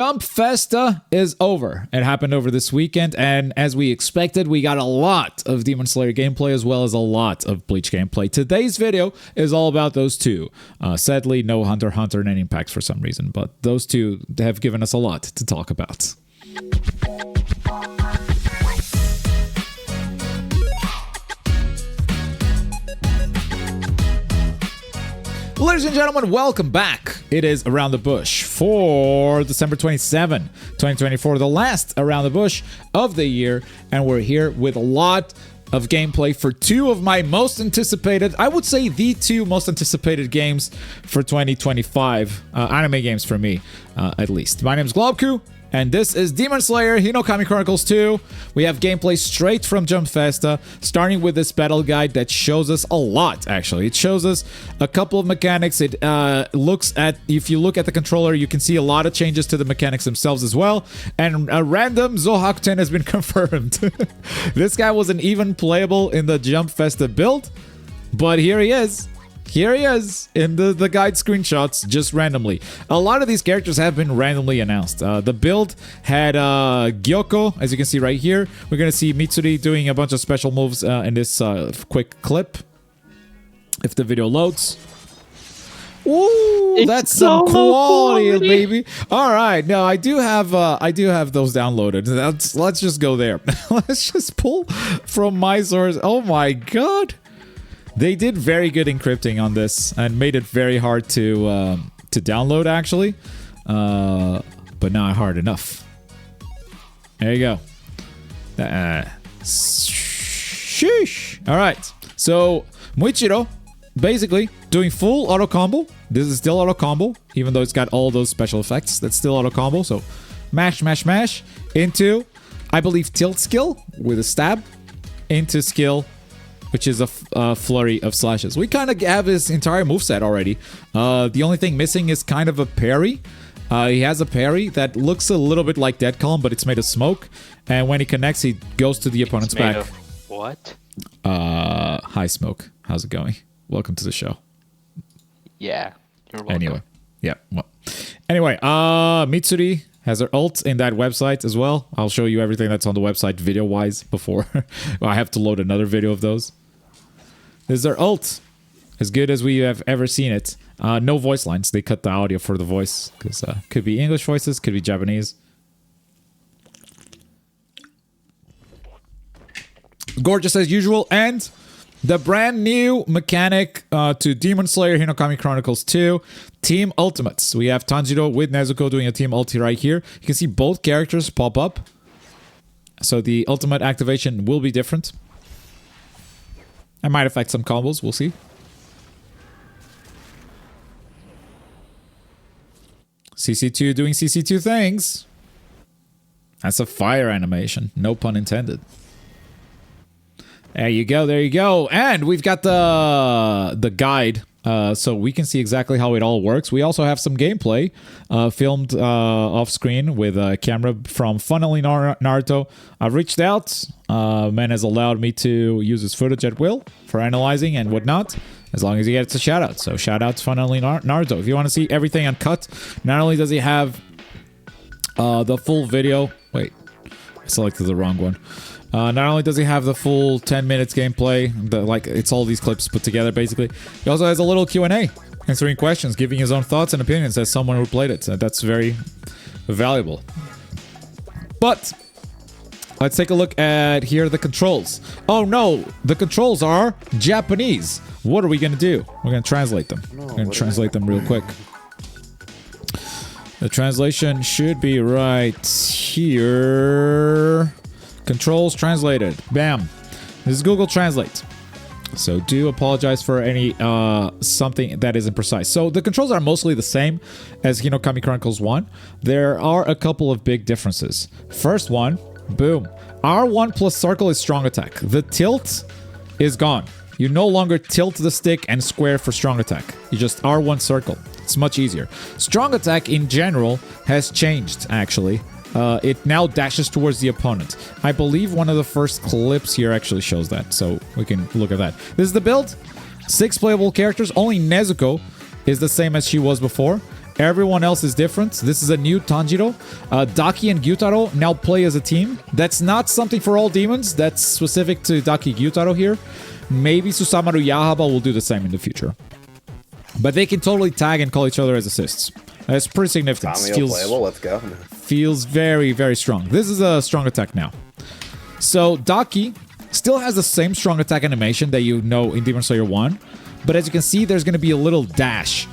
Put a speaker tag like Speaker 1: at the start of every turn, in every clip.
Speaker 1: Jump Festa is over. It happened over this weekend, and as we expected, we got a lot of Demon Slayer gameplay as well as a lot of Bleach gameplay. Today's video is all about those two. Sadly, no Hunter x Hunter and Impacts for some reason, but those two have given us a lot to talk about. Ladies and gentlemen, welcome back. It is Around the Bush for December 27, 2024, the last Around the Bush of the year, and we're here with a lot of gameplay for two of my most anticipated, I would say the two most anticipated games for 2025, anime games for me, at least. My name is Globku, and this is Demon Slayer Hinokami Chronicles 2. We have gameplay straight from Jump Festa, starting with this battle guide that shows us a lot, actually. It shows us a couple of mechanics. It looks at, if you look at the controller, you can see a lot of changes to the mechanics themselves as well. And a random Zohakuten has been confirmed. This guy wasn't even playable in the Jump Festa build, but here he is. Here he is in the guide screenshots, just randomly. A lot of these characters have been randomly announced. The build had Gyoko, as you can see right here. We're going to see Mitsuri doing a bunch of special moves in this quick clip, if the video loads. Ooh, that's some quality, baby. All right, no, I do have those downloaded. Let's just go there. Let's just pull from my source. Oh my god. They did very good encrypting on this and made it very hard to download, actually, but not hard enough. There you go. Sheesh. All right. So Muichiro, basically doing full auto combo. This is still auto combo, even though it's got all those special effects. That's still auto combo. So mash, mash, mash into, I believe, tilt skill with a stab into skill, which is a flurry of slashes. We kind of have his entire moveset already. The only thing missing is kind of a parry. He has a parry that looks a little bit like Dead Calm, but it's made of smoke. And when he connects, he goes to the opponent's back.
Speaker 2: Of what?
Speaker 1: Hi, Smoke. How's it going? Welcome to the show.
Speaker 2: Yeah, you're welcome.
Speaker 1: Anyway, yeah. Well, anyway, Mitsuri has her ult in that website as well. I'll show you everything that's on the website video-wise before I have to load another video of those. This is their ult. As good as we have ever seen it. No voice lines. They cut the audio for the voice. Because could be English voices, could be Japanese. Gorgeous as usual. And the brand new mechanic to Demon Slayer Hinokami Chronicles 2, Team Ultimates. We have Tanjiro with Nezuko doing a team ulti right here. You can see both characters pop up. So the ultimate activation will be different. It might affect some combos, we'll see. CC2 doing CC2 things. That's a fire animation, no pun intended. There you go, there you go. And we've got the guide, so we can see exactly how it all works. We also have some gameplay filmed off screen with a camera from Funnily Naruto. I've reached out. Man has allowed me to use his footage at will for analyzing and whatnot, as long as he gets a shout out. So shout out to Funnily Naruto. If you want to see everything uncut, not only does he have the full video. Wait, I selected the wrong one. Not only does he have the full 10 minutes gameplay, it's all these clips put together basically, he also has a little Q&A, answering questions, giving his own thoughts and opinions as someone who played it. That's very valuable. But let's take a look at here the controls. Oh no, the controls are Japanese. What are we going to do? We're going to translate them. We're going to translate them real quick. The translation should be right here. Controls translated. Bam. This is Google Translate. So do apologize for any something that isn't precise. So the controls are mostly the same as Hinokami Chronicles 1. There are a couple of big differences. First one, boom. R1 plus circle is strong attack. The tilt is gone. You no longer tilt the stick and square for strong attack. You just R1 circle. It's much easier. Strong attack in general has changed, actually. It now dashes towards the opponent. I believe one of the first clips here actually shows that, so we can look at that. This is the build. 6 playable characters. Only Nezuko is the same as she was before. Everyone else is different. This is a new Tanjiro. Daki and Gyutaro now play as a team. That's not something for all demons. That's specific to Daki Gyutaro here. Maybe Susamaru Yahaba will do the same in the future. But they can totally tag and call each other as assists. That's pretty significant.
Speaker 3: Playable. Let's go.
Speaker 1: Feels very, very strong. This is a strong attack now. So Daki still has the same strong attack animation that you know in Demon Slayer 1. But as you can see, there's going to be a little dash.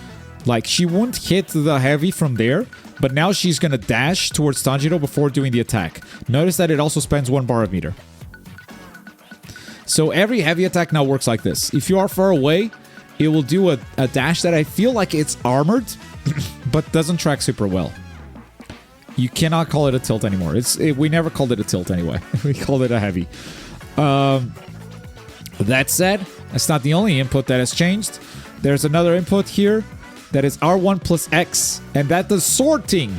Speaker 1: Like, she won't hit the heavy from there, but now she's going to dash towards Tanjiro before doing the attack. Notice that it also spends 1 bar of meter. So every heavy attack now works like this. If you are far away, it will do a dash that I feel like it's armored, but doesn't track super well. You cannot call it a tilt anymore. We never called it a tilt anyway. We called it a heavy. That said, that's not the only input that has changed. There's another input here that is R1 plus X, and that does sorting.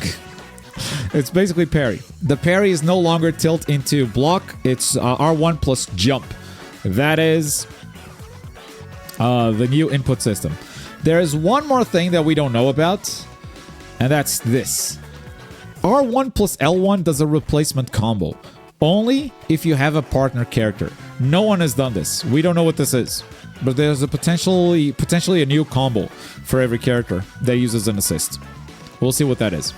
Speaker 1: It's basically parry. The parry is no longer tilt into block. It's R1 plus jump. That is the new input system. There is one more thing that we don't know about, and that's this. R1 plus L1 does a replacement combo. Only if you have a partner character. No one has done this. We don't know what this is. But there's a potentially a new combo for every character that uses an assist. We'll see what that is.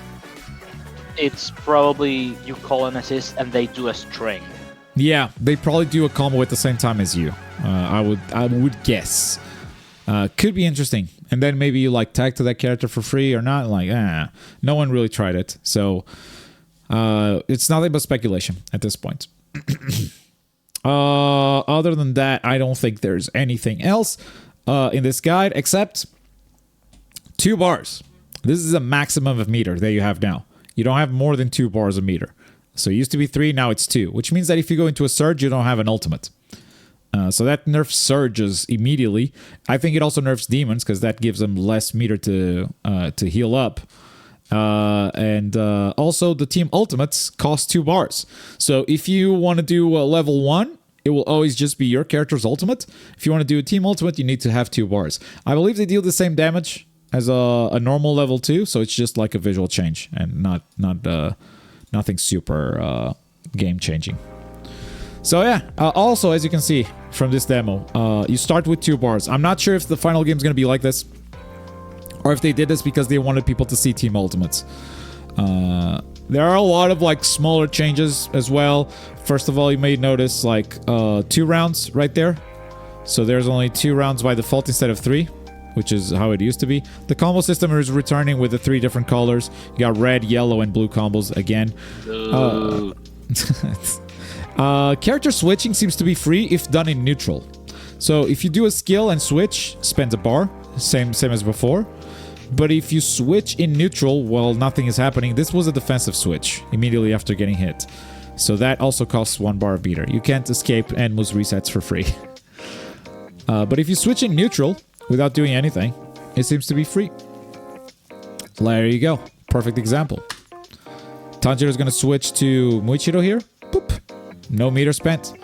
Speaker 2: It's probably you call an assist and they do a string.
Speaker 1: Yeah, they probably do a combo at the same time as you. I would guess. Could be interesting. And then maybe you like tag to that character for free or not. Like, no one really tried it. So it's nothing but speculation at this point. Other than that, I don't think there's anything else in this guide except 2 bars. This is a maximum of meter that you have now. You don't have more than 2 bars of meter. So it used to be 3, now it's 2, which means that if you go into a surge, you don't have an ultimate. So that nerfs surges immediately. I think it also nerfs demons because that gives them less meter to heal up. And also the team ultimates cost 2 bars. So if you want to do a level 1, it will always just be your character's ultimate. If you want to do a team ultimate, you need to have 2 bars. I believe they deal the same damage as a normal level 2, so it's just like a visual change and not nothing super game changing. So yeah, also as you can see from this demo, you start with 2 bars. I'm not sure if the final game is going to be like this, or if they did this because they wanted people to see team ultimates. There are a lot of like smaller changes as well. First of all, you may notice like 2 rounds right there. So there's only 2 rounds by default instead of 3, which is how it used to be. The combo system is returning with the 3 different colors. You got red, yellow, and blue combos again. Character switching seems to be free if done in neutral. So if you do a skill and switch, spends a bar, same as before. But if you switch in neutral while nothing is happening, this was a defensive switch immediately after getting hit. So that also costs 1 bar of meter. You can't escape Enmu's resets for free. But if you switch in neutral without doing anything, it seems to be free. There you go. Perfect example. Tanjiro is going to switch to Muichiro here. Boop. No meter spent.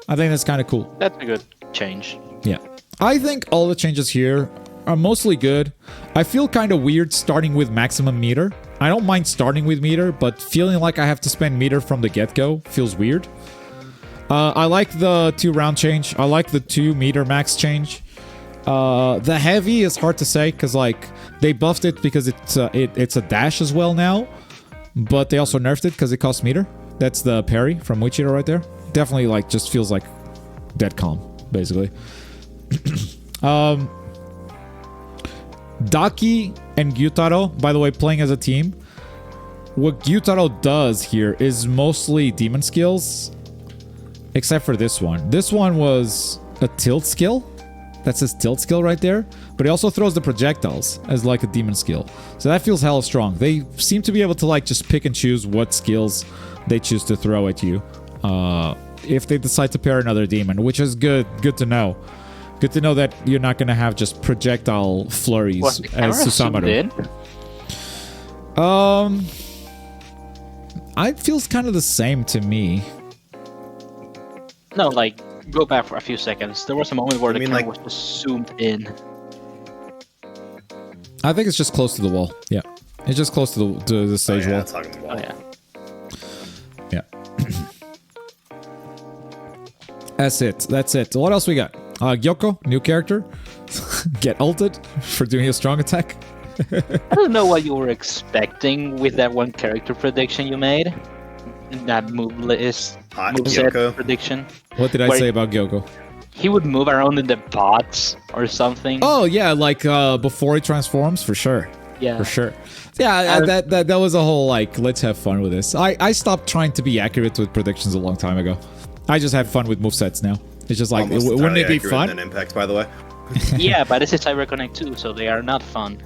Speaker 1: I think that's kind of cool.
Speaker 2: That's a good change.
Speaker 1: Yeah. I think all the changes here are mostly good. I feel kind of weird starting with maximum meter. I don't mind starting with meter, but feeling like I have to spend meter from the get-go feels weird. I like the 2 round change. I like the 2 meter max change. The heavy is hard to say because like they buffed it because it's a dash as well now, but they also nerfed it because it costs meter. That's the parry from Muichiro right there. Definitely like just feels like dead calm basically. Daki and Gyutaro, by the way, playing as a team. What Gyutaro does here is mostly demon skills, except for this one. This one was a tilt skill. That's his tilt skill right there. But he also throws the projectiles as like a demon skill. So that feels hella strong. They seem to be able to like just pick and choose what skills they choose to throw at you. If they decide to pair another demon, which is good to know. Good to know that you're not going to have just projectile flurries as Susamaru. It feels kind of the same to me.
Speaker 2: No, like, go back for a few seconds. There was a moment where the camera was just zoomed in.
Speaker 1: I think it's just close to the wall. Yeah. It's just close to the stage wall.
Speaker 3: It's hugging the wall.
Speaker 2: Oh, yeah.
Speaker 1: Yeah. That's it. That's it. What else we got? Gyoko, new character. Get ulted for doing a strong attack.
Speaker 2: I don't know what you were expecting with that one character prediction you made. That move list,
Speaker 3: Hot
Speaker 2: moveset
Speaker 3: Gyoko.
Speaker 2: prediction.
Speaker 1: What did I say about Gyoko?
Speaker 2: He would move around in the bots or something.
Speaker 1: Oh yeah, like before he transforms, for sure.
Speaker 2: Yeah.
Speaker 1: For sure. Yeah, that was a whole like let's have fun with this. I stopped trying to be accurate with predictions a long time ago. I just have fun with movesets now. It's just like
Speaker 3: Almost
Speaker 1: wouldn't it be
Speaker 3: entirely accurate
Speaker 1: fun?
Speaker 3: in Impact, by the way.
Speaker 2: Yeah, but this is CyberConnect too, so they are not fun.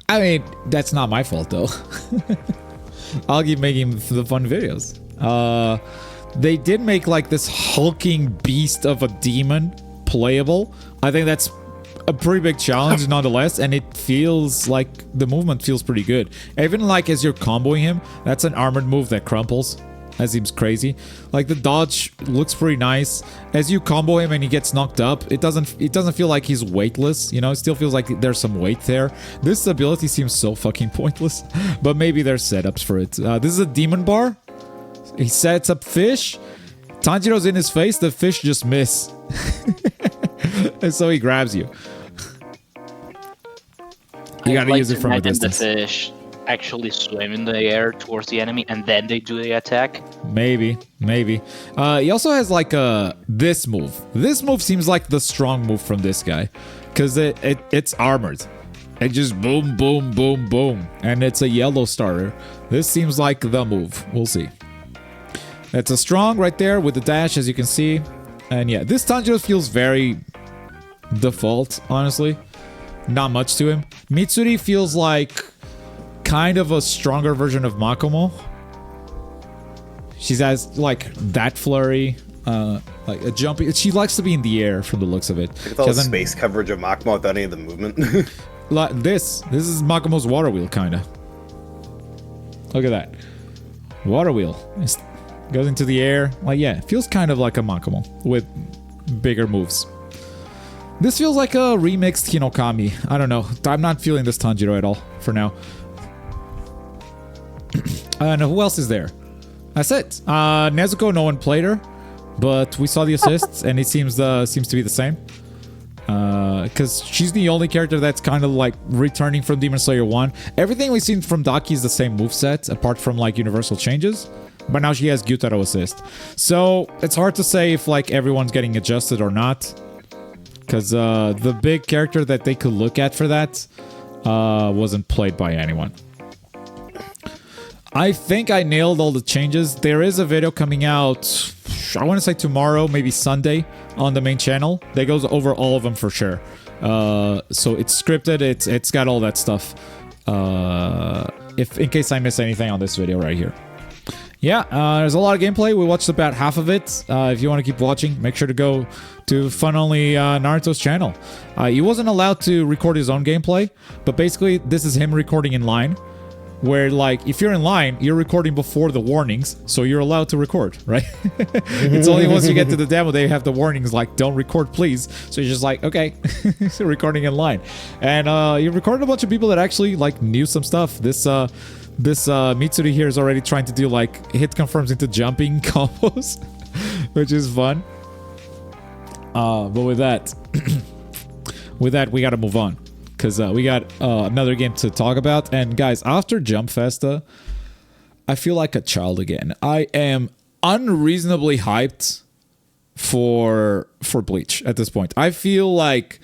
Speaker 1: I mean, that's not my fault though. I'll keep making the fun videos. They did make like this hulking beast of a demon playable. I think that's a pretty big challenge nonetheless, and it feels like the movement feels pretty good. Even like as you're comboing him, that's an armored move that crumples. That seems crazy. Like the dodge looks pretty nice. As you combo him and he gets knocked up, it doesn't feel like he's weightless, you know? It still feels like there's some weight there. This ability seems so fucking pointless, but maybe there's setups for it. This is a demon bar. He sets up fish. Tanjiro's in his face, the fish just miss. And so he grabs you. You gotta use it from a distance.
Speaker 2: The fish actually swim in the air towards the enemy and then they do the attack.
Speaker 1: Maybe. He also has like this move. This move seems like the strong move from this guy, because it's armored. It just boom, boom, boom, boom, and it's a yellow starter. This seems like the move. We'll see. It's a strong right there with the dash, as you can see, and yeah, this Tanjiro feels very default, honestly. Not much to him. Mitsuri feels like kind of a stronger version of Makomo. She has like that flurry, like a jumpy. She likes to be in the air from the looks of it.
Speaker 3: Look at all the space coverage of Makmo without any of the movement.
Speaker 1: Like this is Makomo's water wheel, kind of. Look at that. Water wheel. It goes into the air. Like, yeah, it feels kind of like a Makomo with bigger moves. This feels like a remixed Hinokami. I don't know. I'm not feeling this Tanjiro at all for now. And who else is there? That's it. Nezuko, no one played her, but we saw the assists, and it seems to be the same. Because she's the only character that's kind of like returning from Demon Slayer 1. Everything we've seen from Daki is the same moveset, apart from like universal changes. But now she has Gyutaro assist. So it's hard to say if like everyone's getting adjusted or not. Because the big character that they could look at for that wasn't played by anyone. I think I nailed all the changes. There is a video coming out, I want to say tomorrow, maybe Sunday, on the main channel. That goes over all of them for sure. So it's scripted, it's got all that stuff. In case I miss anything on this video right here. Yeah, there's a lot of gameplay. We watched about half of it. If you want to keep watching, make sure to go to Fun Only Naruto's channel. He wasn't allowed to record his own gameplay, but basically this is him recording in line. Where, like, if you're in line, you're recording before the warnings, so you're allowed to record, right? It's only once you get to the demo, they have the warnings, like, don't record, please. So you're just like, okay, recording in line. And you recorded a bunch of people that actually, like, knew some stuff. This Mitsuri here is already trying to do, like, hit confirms into jumping combos, which is fun. But with that, we gotta move on. Because we got another game to talk about. And guys, after Jump Festa, I feel like a child again. I am unreasonably hyped for Bleach at this point. I feel like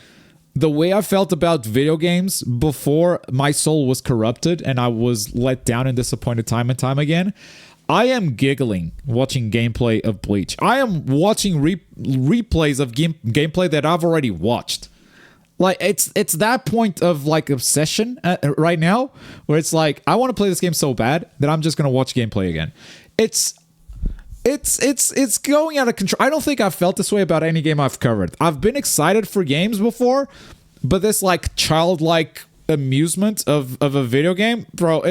Speaker 1: the way I felt about video games before my soul was corrupted and I was let down and disappointed time and time again, I am giggling watching gameplay of Bleach. I am watching replays of gameplay that I've already watched. Like, it's that point of, like, obsession right now, where it's like, I want to play this game so bad that I'm just going to watch gameplay again. It's going out of control. I don't think I've felt this way about any game I've covered. I've been excited for games before, but this, like, childlike amusement of a video game, bro,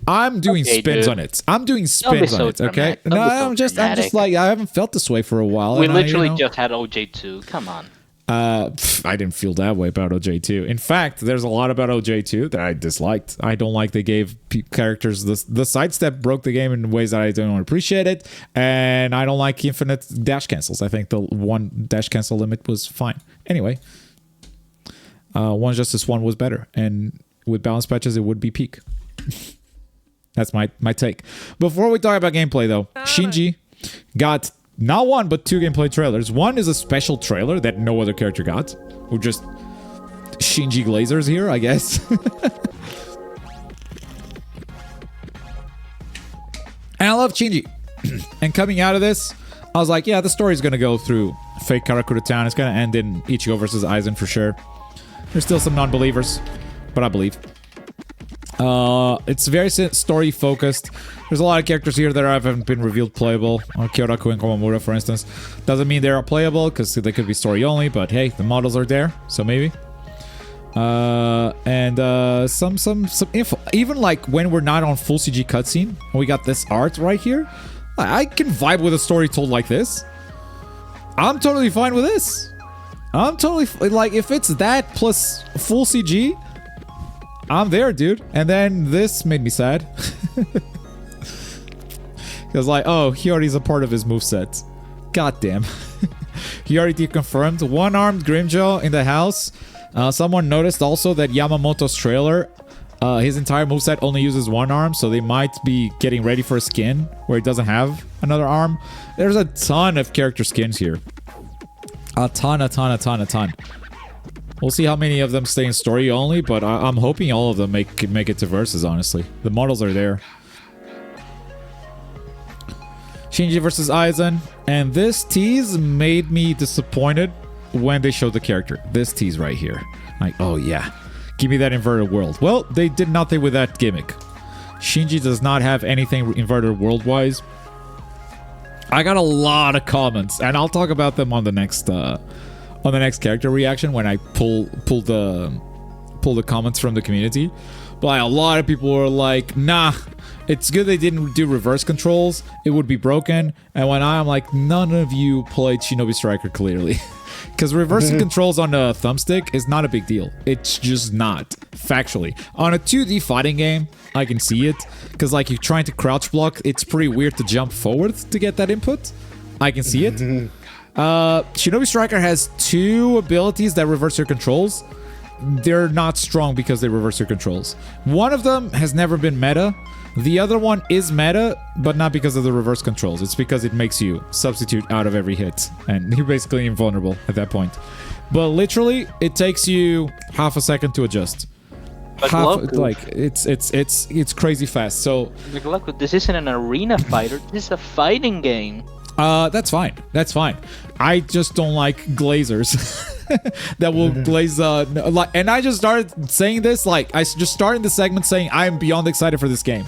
Speaker 1: I'm doing spins on it. I'm doing spins on it, okay? No, I'm just like, I haven't felt this way for a while.
Speaker 2: We literally just had OJ2. Come on.
Speaker 1: I didn't feel that way about OJ2. In fact, there's a lot about OJ2 that I disliked. I don't like they gave characters the sidestep broke the game in ways that I don't appreciate it, and I don't like infinite dash cancels. I think the one dash cancel limit was fine. Anyway, One Justice 1 was better, and with balance patches, it would be peak. That's my take. Before we talk about gameplay, though, Shinji got not one, but 2 gameplay trailers. One is a special trailer that no other character got. We're just Shinji Glazers here, I guess. And I love Shinji. And coming out of this, I was like, yeah, the story's going to go through fake Karakura Town. It's going to end in Ichigo versus Aizen for sure. There's still some non-believers, but I believe. It's very story focused. There's a lot of characters here that haven't been revealed playable. Kyoraku and Komamura, for instance. Doesn't mean they're playable because they could be story only, but hey, the models are there, so maybe. And some info. Even like when we're not on full CG cutscene, and we got this art right here, I can vibe with a story told like this. I'm totally fine with this. I'm totally like, if it's that plus full CG, I'm there, dude. And then this made me sad. Because like, oh, he already's a part of his moveset. God damn. He already confirmed. One-armed Grimjaw in the house. Someone noticed also that Yamamoto's trailer, his entire moveset only uses one arm, so they might be getting ready for a skin where it doesn't have another arm. There's a ton of character skins here. A ton. We'll see how many of them stay in story only, but I'm hoping all of them make it to versus, honestly. The models are there. Shinji versus Aizen. And this tease made me disappointed when they showed the character. This tease right here. Like, oh yeah. Give me that inverted world. Well, they did nothing with that gimmick. Shinji does not have anything inverted world-wise. I got a lot of comments, and I'll talk about them on the next character reaction when I pull the comments from the community. But a lot of people were like, nah, it's good they didn't do reverse controls. It would be broken. And when I'm like, none of you played Shinobi Striker clearly. Because reversing controls on a thumbstick is not a big deal. It's just not, factually. On a 2D fighting game, I can see it. Because like you're trying to crouch block, it's pretty weird to jump forward to get that input. I can see it. Shinobi Striker has 2 abilities that reverse your controls. They're not strong because they reverse your controls. One of them has never been meta. The other one is meta, but not because of the reverse controls. It's because it makes you substitute out of every hit, and you're basically invulnerable at that point. But literally, it takes you half a second to adjust. Like it's crazy fast. So
Speaker 2: this isn't an arena fighter. This is a fighting game.
Speaker 1: That's fine. That's fine. I just don't like glazers that will glaze. And I just started saying this. Like I just started the segment saying I am beyond excited for this game,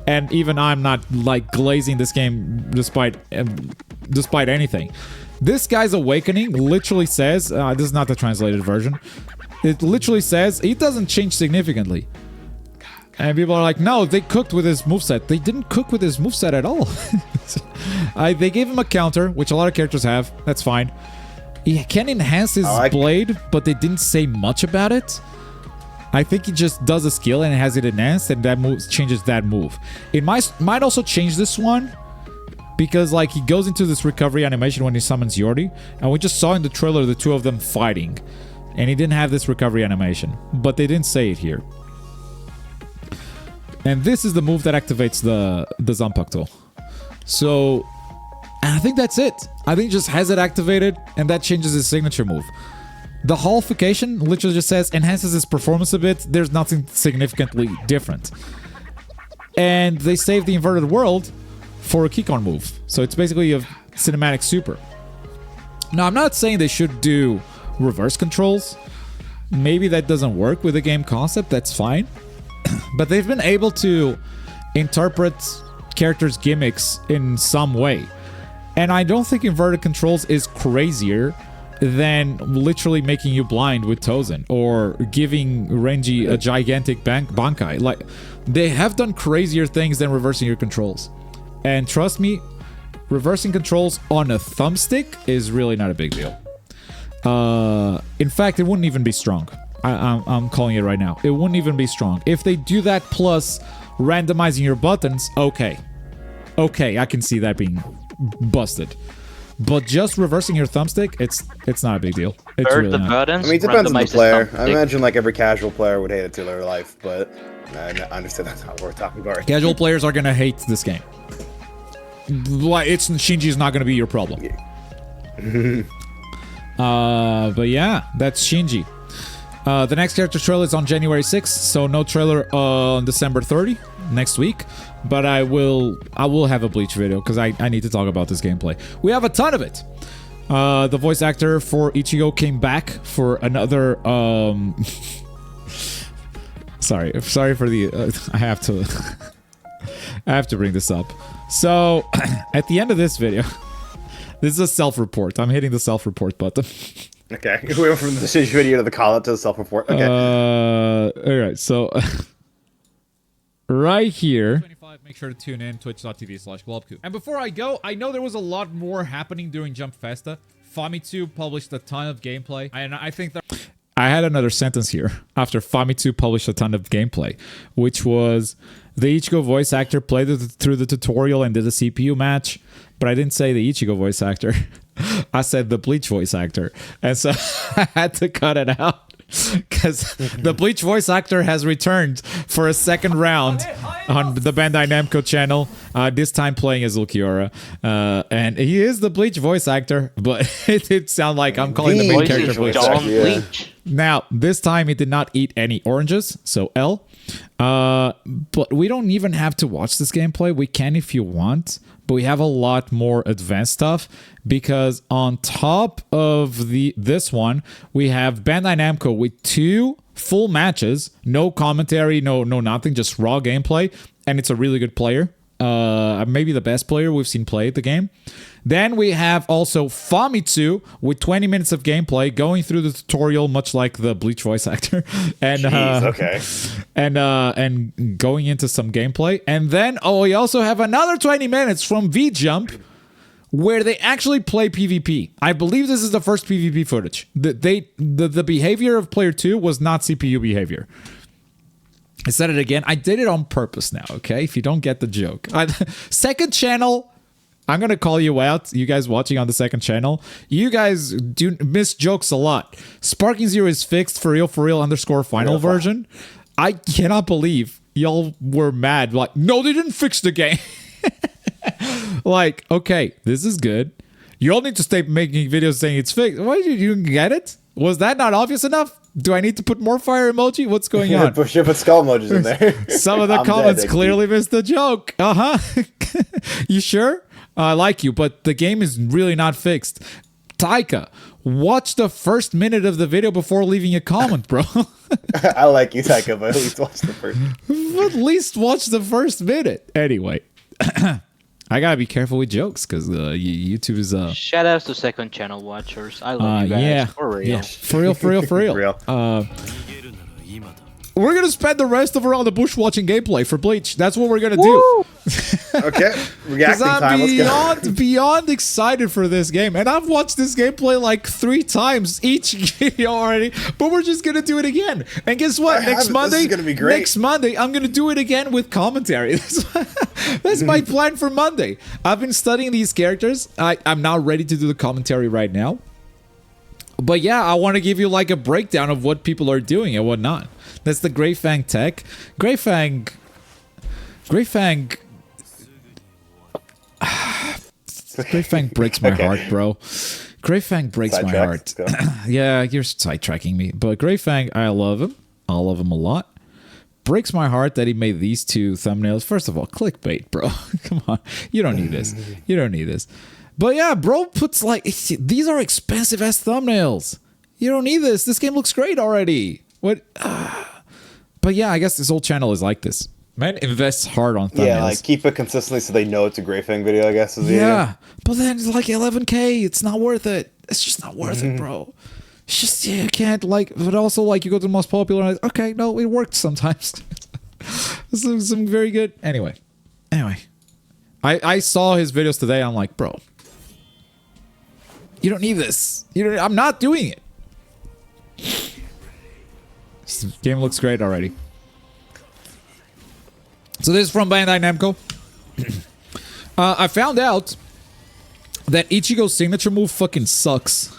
Speaker 1: and even I'm not like glazing this game despite anything. This guy's awakening literally says this is not the translated version. It literally says it doesn't change significantly. And people are like, no, they cooked with his moveset. They didn't cook with his moveset at all. They gave him a counter, which a lot of characters have. That's fine. He can enhance his blade, but they didn't say much about it. I think he just does a skill and has it enhanced, and that move changes that move. It might also change this one, because like he goes into this recovery animation when he summons Yordi, and we just saw in the trailer the 2 of them fighting. And he didn't have this recovery animation, but they didn't say it here. And this is the move that activates the Zanpakuto. So, I think that's it. I think he just has it activated, and that changes his signature move. The Holification literally just says, enhances his performance a bit. There's nothing significantly different. And they saved the inverted world for a Kikon move. So it's basically a cinematic super. Now, I'm not saying they should do reverse controls. Maybe that doesn't work with the game concept. That's fine. But they've been able to interpret characters' gimmicks in some way. And I don't think inverted controls is crazier than literally making you blind with Tozen or giving Renji a gigantic Bankai. Like, they have done crazier things than reversing your controls. And trust me, reversing controls on a thumbstick is really not a big deal. In fact, it wouldn't even be strong. I'm calling it right now. It wouldn't even be strong. If they do that plus randomizing your buttons, okay. Okay, I can see that being busted. But just reversing your thumbstick, it's not a big deal. It's really
Speaker 2: the
Speaker 1: not.
Speaker 2: buttons.
Speaker 3: I mean, it depends on the
Speaker 2: randomize
Speaker 3: player. I
Speaker 2: thumbstick.
Speaker 3: imagine like every casual player would hate it to their life, but I understand that's not what we're talking about.
Speaker 1: Casual players are gonna hate this game. Like, Shinji's not gonna be your problem. But yeah, that's Shinji. The next character trailer is on January 6th, so no trailer on December 30, next week. But I will have a Bleach video because I need to talk about this gameplay. We have a ton of it. The voice actor for Ichigo came back for another. Sorry for the. I have to. I have to bring this up. So at the end of this video, this is a self-report. I'm hitting the self-report button.
Speaker 3: Okay, we went from the decision video to the call-out to the self-report. Okay.
Speaker 1: All right, so right here. Make sure to tune in twitch.tv/globcoop. And before I go, I know there was a lot more happening during Jump Festa. Famitsu published a ton of gameplay, and I think that I had another sentence here after Famitsu published a ton of gameplay, which was the Ichigo voice actor played it through the tutorial and did a CPU match, but I didn't say the Ichigo voice actor. I said the Bleach voice actor, and so I had to cut it out because the Bleach voice actor has returned for a second round on the Bandai Namco channel, this time playing as Ulquiorra, and he is the Bleach voice actor, but it did sound like I'm calling the main character Bleach.
Speaker 2: Bleach.
Speaker 1: Now, this time he did not eat any oranges, so L. But we don't even have to watch this gameplay. We can if you want, but we have a lot more advanced stuff because on top of this one, we have Bandai Namco with 2 full matches, no commentary, no nothing, just raw gameplay, and it's a really good player. Maybe the best player we've seen play the game. Then we have also Famitsu with 20 minutes of gameplay going through the tutorial, much like the Bleach voice actor, and and going into some gameplay. And then we also have another 20 minutes from V-Jump where they actually play PvP. I believe this is the first PvP footage. The behavior of player 2 was not CPU behavior. I said it again. I did it on purpose now, okay? If you don't get the joke. Second channel, I'm going to call you out, you guys watching on the second channel. You guys do miss jokes a lot. Sparking Zero is fixed for real _ final version. I cannot believe y'all were mad. Like, no, they didn't fix the game. Like, okay, this is good. You all need to stay making videos saying it's fixed. Why did you get it? Was that not obvious enough? Do I need to put more fire emoji? What's going on?
Speaker 3: Put skull emojis in there.
Speaker 1: Some of the comments clearly missed the joke. You sure? I like you, but the game is really not fixed. Taika, watch the first minute of the video before leaving a comment, bro.
Speaker 3: I like you, Taika, but at least watch the first.
Speaker 1: At least watch the first minute. Anyway. I gotta be careful with jokes because YouTube is
Speaker 2: Shout outs to second channel watchers. I love you guys.
Speaker 1: Yeah,
Speaker 2: for real.
Speaker 1: yeah, for real.
Speaker 3: Real.
Speaker 1: We're gonna spend the rest of Around the Bush watching gameplay for Bleach. That's what we're gonna do.
Speaker 3: Okay, reacting time. Let's go.
Speaker 1: Beyond excited for this game, and I've watched this gameplay like 3 times each video already. But we're just gonna do it again. And guess what? Next Monday,
Speaker 3: this is gonna be great.
Speaker 1: Next Monday, I'm gonna do it again with commentary. That's my plan for Monday. I've been studying these characters. I'm not ready to do the commentary right now. But yeah, I want to give you like a breakdown of what people are doing and whatnot. That's the Grey Fang tech. Grey Fang. Grey Fang breaks my heart, bro. Grey Fang breaks my heart. Yeah, you're sidetracking me. But Grey Fang, I love him. I love him a lot. Breaks my heart that he made these 2 thumbnails. First of all, clickbait, bro. Come on. You don't need this. You don't need this. But yeah, bro puts like, these are expensive ass thumbnails. You don't need this. This game looks great already. What? But yeah, I guess this whole channel is like this. Man invests hard on thumbnails. Yeah,
Speaker 3: like keep it consistently so they know it's a Grey Fang video, I guess.
Speaker 1: Yeah, but then it's like 11K. It's not worth it. It's just not worth it, bro. It's just, you can't like, but also like you go to the most popular and okay, no, it worked sometimes. some very good. Anyway. I saw his videos today. I'm like, bro, You don't need this. I'm not doing it. This game looks great already. So this is from Bandai Namco. I found out that Ichigo's signature move fucking sucks.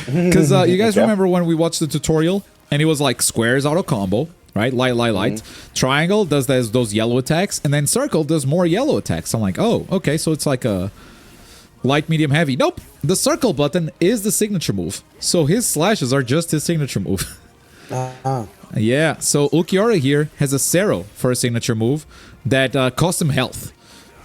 Speaker 1: Because you guys remember when we watched the tutorial and it was like squares auto combo, right? Light. Triangle does those yellow attacks, and then circle does more yellow attacks. I'm like, oh, okay, so it's like a light, medium, heavy. Nope, the circle button is the signature move. So his slashes are just his signature move. Yeah, so Ulquiorra here has a Cero for a signature move that costs him health.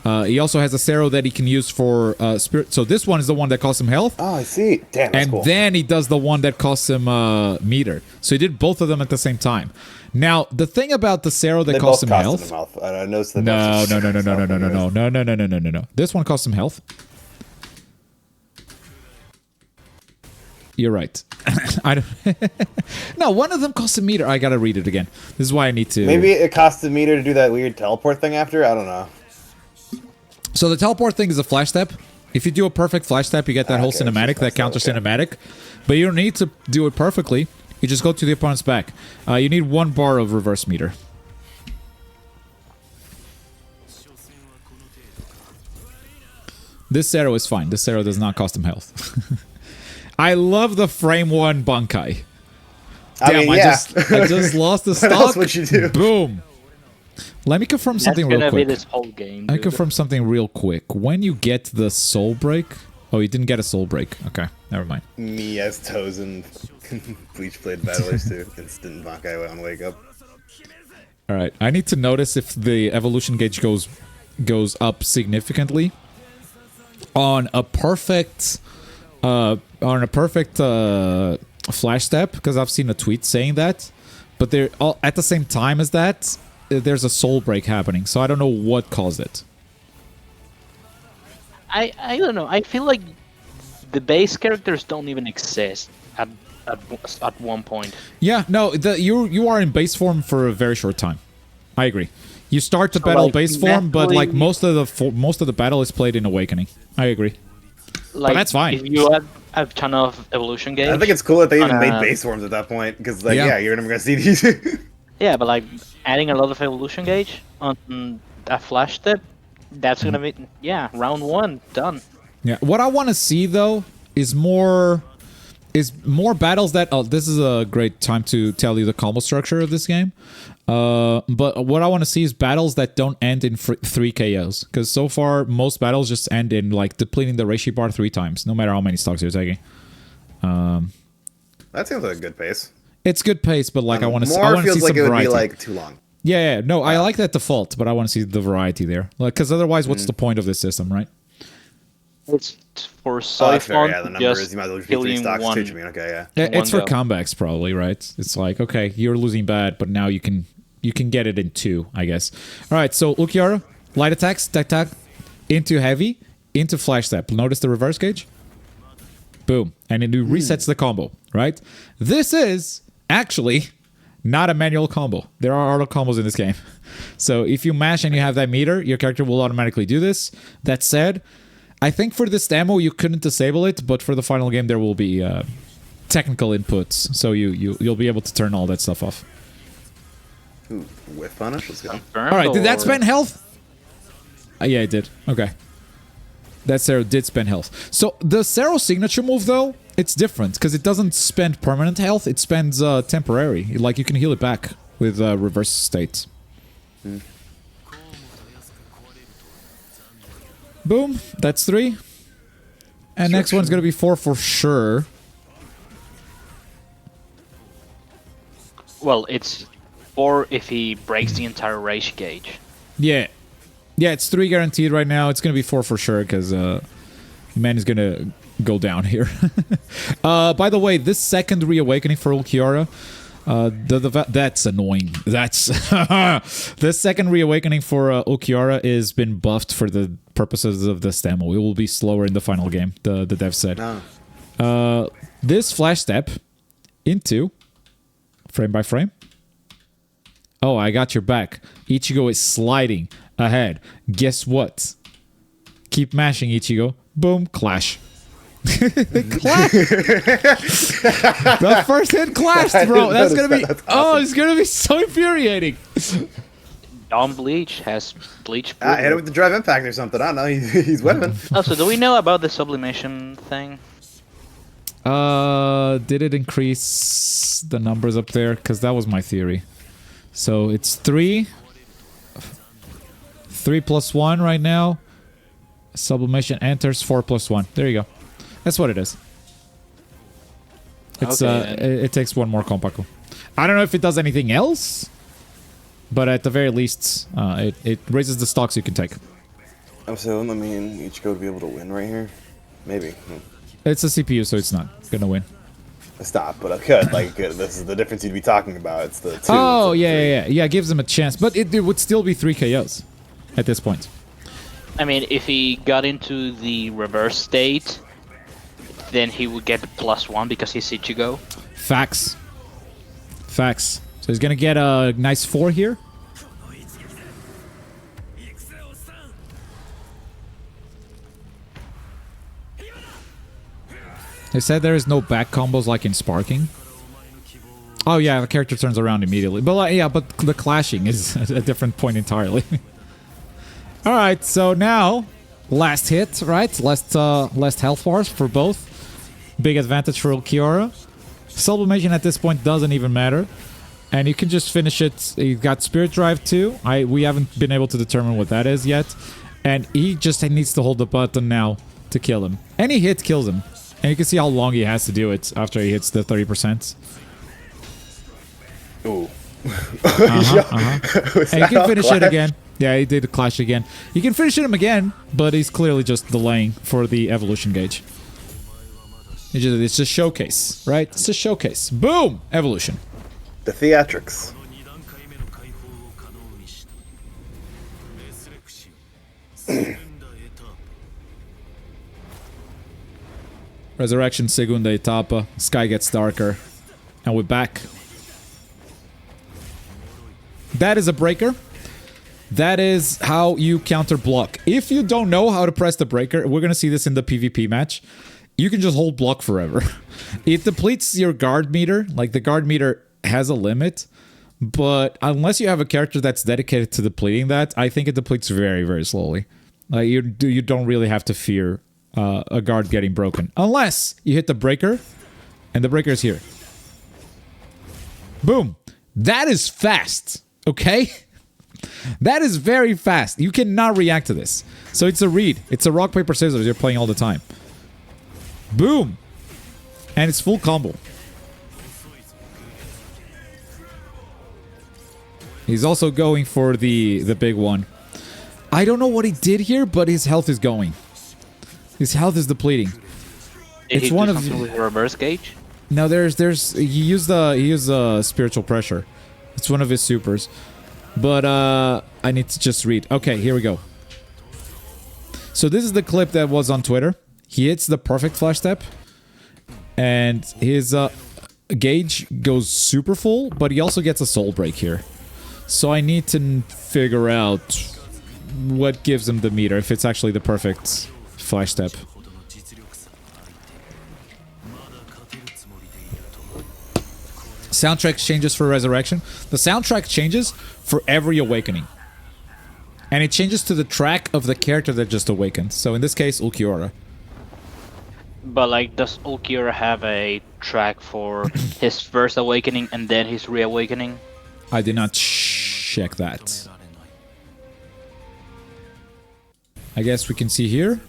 Speaker 1: He also has a Cero that he can use for spirit. So this one is the one that costs him health.
Speaker 3: Oh, I see. Damn, that's
Speaker 1: and
Speaker 3: cool.
Speaker 1: then he does the one that costs him meter. So he did both of them at the same time. Now, the thing about the Cero that costs him health...
Speaker 3: I noticed that.
Speaker 1: No. This one costs him health. You're right. I don't. No, one of them costs a meter. I gotta read it again. This is why I need to.
Speaker 3: Maybe it costs a meter to do that weird teleport thing after. I don't know.
Speaker 1: So the teleport thing is a flash step. If you do a perfect flash step, you get that whole cinematic, that counter cinematic. But you don't need to do it perfectly. You just go to the opponent's back. You need 1 bar of reverse meter. This Cero is fine. This Cero does not cost him health. I love the frame 1 Bankai. Damn, I just lost the stock.
Speaker 3: What else would you do?
Speaker 1: Boom. Let me confirm something real quick.
Speaker 2: That's gonna be this whole game, dude.
Speaker 1: I confirm something real quick. When you get the soul break... Oh, you didn't get a soul break. Okay, never mind.
Speaker 3: Me as toes and Bleach Blade battlers too. Instant Bankai on wake up.
Speaker 1: Alright, I need to notice if the evolution gauge goes up significantly. On a perfect... flash step, because I've seen a tweet saying that, but they're all at the same time as that. There's a soul break happening, so I don't know what caused it.
Speaker 2: I don't know. I feel like the base characters don't even exist at one point.
Speaker 1: Yeah, no, you are in base form for a very short time. I agree. You start to battle
Speaker 2: like,
Speaker 1: base form, but like most of the battle is played in Awakening. I agree.
Speaker 2: Like,
Speaker 1: but that's fine.
Speaker 2: If you have a ton of evolution gauge,
Speaker 3: I think it's cool that they even made base forms at that point, because like you're never gonna see these.
Speaker 2: Yeah, but like adding a lot of evolution gauge on that flash step, that's gonna be round 1 done.
Speaker 1: Yeah, what I want to see though is more battles that. Oh, this is a great time to tell you the combo structure of this game. But what I want to see is battles that don't end in 3 KOs, because so far most battles just end in like depleting the Reishi bar 3 times, no matter how many stocks you're taking.
Speaker 3: That seems like a good pace.
Speaker 1: It's good pace, but like I want to see some
Speaker 3: more feels like it would
Speaker 1: variety.
Speaker 3: be like too long.
Speaker 1: Yeah, no, I like that default, but I want to see the variety there, like because otherwise, what's the point of this system, right?
Speaker 2: It's for Siphon
Speaker 3: the number is you might as well just be 3 stocks. Okay,
Speaker 1: It's for comebacks probably, right? It's like, okay, you're losing bad, but now you can get it in 2, I guess. All right, so Ulquiorra, light attacks, attack into heavy, into flash step. Notice the reverse gauge? Boom. And it resets the combo, right? This is actually not a manual combo. There are auto combos in this game. So if you mash and you have that meter, your character will automatically do this. That said, I think for this demo you couldn't disable it, but for the final game there will be technical inputs, so you'll be able to turn all that stuff off.
Speaker 3: Ooh, whiff punish. Let's go.
Speaker 1: All right, did that spend health? Yeah, it did. Okay. That Cero did spend health. So the Cero signature move, though, it's different because it doesn't spend permanent health. It spends temporary. Like, you can heal it back with reverse state. Boom. That's 3. And next one's going to be 4 for sure.
Speaker 2: Well, it's 4 if he breaks the entire Reishi gauge.
Speaker 1: Yeah. Yeah, it's 3 guaranteed right now. It's going to be 4 for sure because man is going to go down here. By the way, this second reawakening for Ulquiorra, that's annoying. That's the second reawakening for Ulquiorra is been buffed for the purposes of this demo. It will be slower in the final game, the dev said. This flash step into frame by frame. Oh, I got your back. Ichigo is sliding ahead. Guess what? Keep mashing, Ichigo. Boom, clash. The first hit clashed, bro. That's gonna be. Oh, it's gonna be so infuriating.
Speaker 2: Don Bleach has Bleach.
Speaker 3: I hit him with the drive impact or something. I don't know. He's winning.
Speaker 2: Also, do we know about the sublimation thing?
Speaker 1: Did it increase the numbers up there? Because that was my theory. So it's 3 plus 1 right now. Sublimation enters 4 plus 1. There you go. That's what it is. It's
Speaker 2: Okay,
Speaker 1: it takes 1 more Kompaku. I don't know if it does anything else, but at the very least, it raises the stocks you can take.
Speaker 3: So, I mean, each go to be able to win right here? Maybe.
Speaker 1: It's a CPU, so it's not gonna win.
Speaker 3: Stop, but I could. Like, this is the difference you'd be talking about. It's the 2.
Speaker 1: Oh, yeah. It gives him a chance, but it would still be 3 KOs at this point.
Speaker 2: I mean, if he got into the reverse state, then he would get +1 because he's Ichigo.
Speaker 1: Facts. So he's gonna get a nice 4 here. They said there is no back combos like in Sparking. Oh yeah, the character turns around immediately. But but the clashing is a different point entirely. All right, so now last hit, right? Last health bars for both. Big advantage for Ulquiorra. Sublimation at this point doesn't even matter, and you can just finish it. You got Spirit Drive too. We haven't been able to determine what that is yet, and he just needs to hold the button now to kill him. Any hit kills him. And you can see how long he has to do it after he hits the 30%.
Speaker 3: Ooh.
Speaker 1: And you can finish it again. Yeah, he did clash again. You can finish him again, but he's clearly just delaying for the evolution gauge. It's just showcase, right? It's a showcase. Boom! Evolution.
Speaker 3: The theatrics.
Speaker 1: Resurrection, segunda etapa. Sky gets darker. And we're back. That is a breaker. That is how you counter block. If you don't know how to press the breaker, we're going to see this in the PvP match. You can just hold block forever. It depletes your guard meter. Like, the guard meter has a limit. But unless you have a character that's dedicated to depleting that, I think it depletes very, very slowly. You don't really have to fear a guard getting broken. Unless you hit the breaker, and the breaker is here. Boom. That is fast, okay? That is very fast. You cannot react to this. So it's a read. It's a rock, paper, scissors you're playing all the time. Boom. And it's full combo. He's also going for the big one. I don't know what he did here, but his health is going. His health is depleting.
Speaker 2: Did
Speaker 1: It's
Speaker 2: he
Speaker 1: one
Speaker 2: do
Speaker 1: of
Speaker 2: something with reverse gauge?
Speaker 1: No, he used spiritual pressure. It's one of his supers. But I need to just read. Okay, here we go. So this is the clip that was on Twitter. He hits the perfect flash step, and his gauge goes super full, but he also gets a soul break here. So I need to figure out what gives him the meter, if it's actually the perfect flash step. Soundtrack changes for Resurrection. The soundtrack changes for every awakening. And it changes to the track of the character that just awakened. So in this case, Ulquiorra.
Speaker 2: But like, does Ulquiorra have a track for his first awakening and then his reawakening?
Speaker 1: I did not check that. I guess we can see here.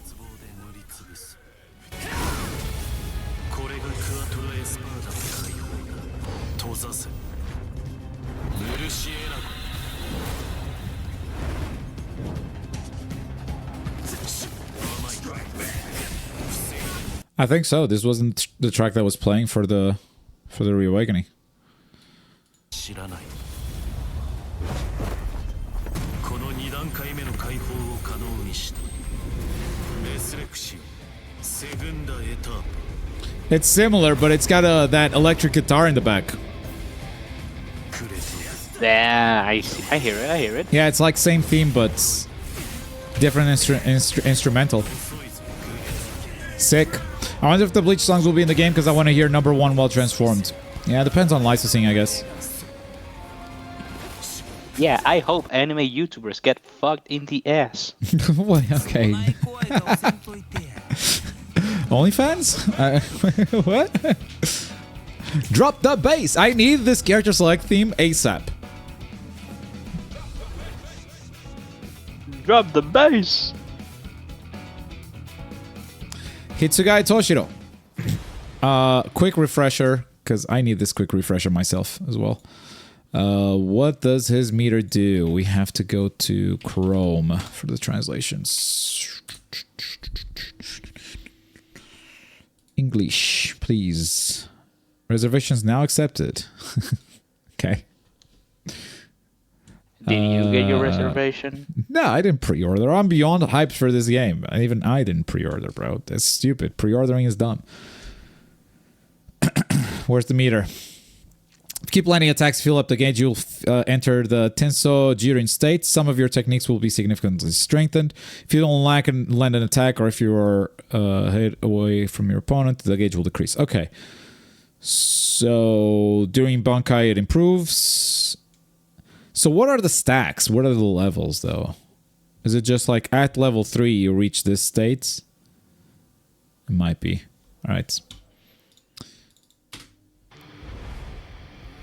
Speaker 1: I think so. This wasn't the track that was playing for the reawakening. It's similar, but it's got that electric guitar in the back.
Speaker 2: Yeah, I see. I hear it.
Speaker 1: Yeah, it's like same theme, but different instrumental. Sick. I wonder if the Bleach songs will be in the game because I want to hear number 1 while transformed. Yeah, it depends on licensing, I guess.
Speaker 2: Yeah, I hope anime YouTubers get fucked in the ass.
Speaker 1: Well, okay. OnlyFans? What? Drop the bass! I need this character select theme ASAP.
Speaker 2: Drop the bass!
Speaker 1: Hitsugaya Toshiro. Quick refresher, because I need this quick refresher myself as well. What does his meter do? We have to go to Chrome for the translations. English, please. Reservations now accepted. Okay.
Speaker 2: Did you get your reservation?
Speaker 1: No, I didn't pre-order. I'm beyond hyped for this game. Even I didn't pre-order, bro. That's stupid. Pre-ordering is dumb. Where's the meter? Keep landing attacks, fill up the gauge. You'll enter the Tenso Jirin state. Some of your techniques will be significantly strengthened. If you don't land an attack, or if you are hit away from your opponent, the gauge will decrease. Okay. So during Bankai, it improves. So what are the stacks? What are the levels, though? Is it just like at level 3 you reach this state? It might be. All right.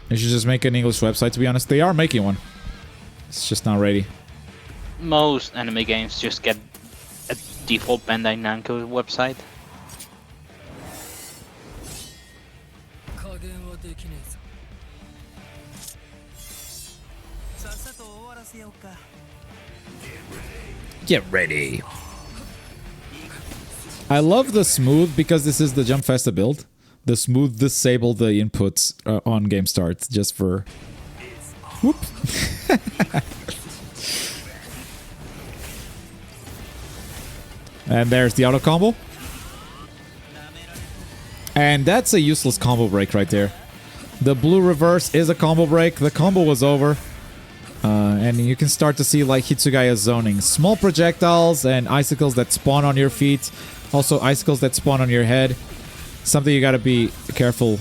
Speaker 1: They should just make an English website, to be honest. They are making one. It's just not ready.
Speaker 2: Most anime games just get a default Bandai Namco website.
Speaker 1: Get ready. I love the smooth because this is the Jump Festa build. The smooth disable the inputs on game start just for... Whoop. And there's the auto combo. And that's a useless combo break right there. The blue reverse is a combo break. The combo was over. And you can start to see like Hitsugaya zoning. Small projectiles and icicles that spawn on your feet. Also icicles that spawn on your head. Something you gotta be careful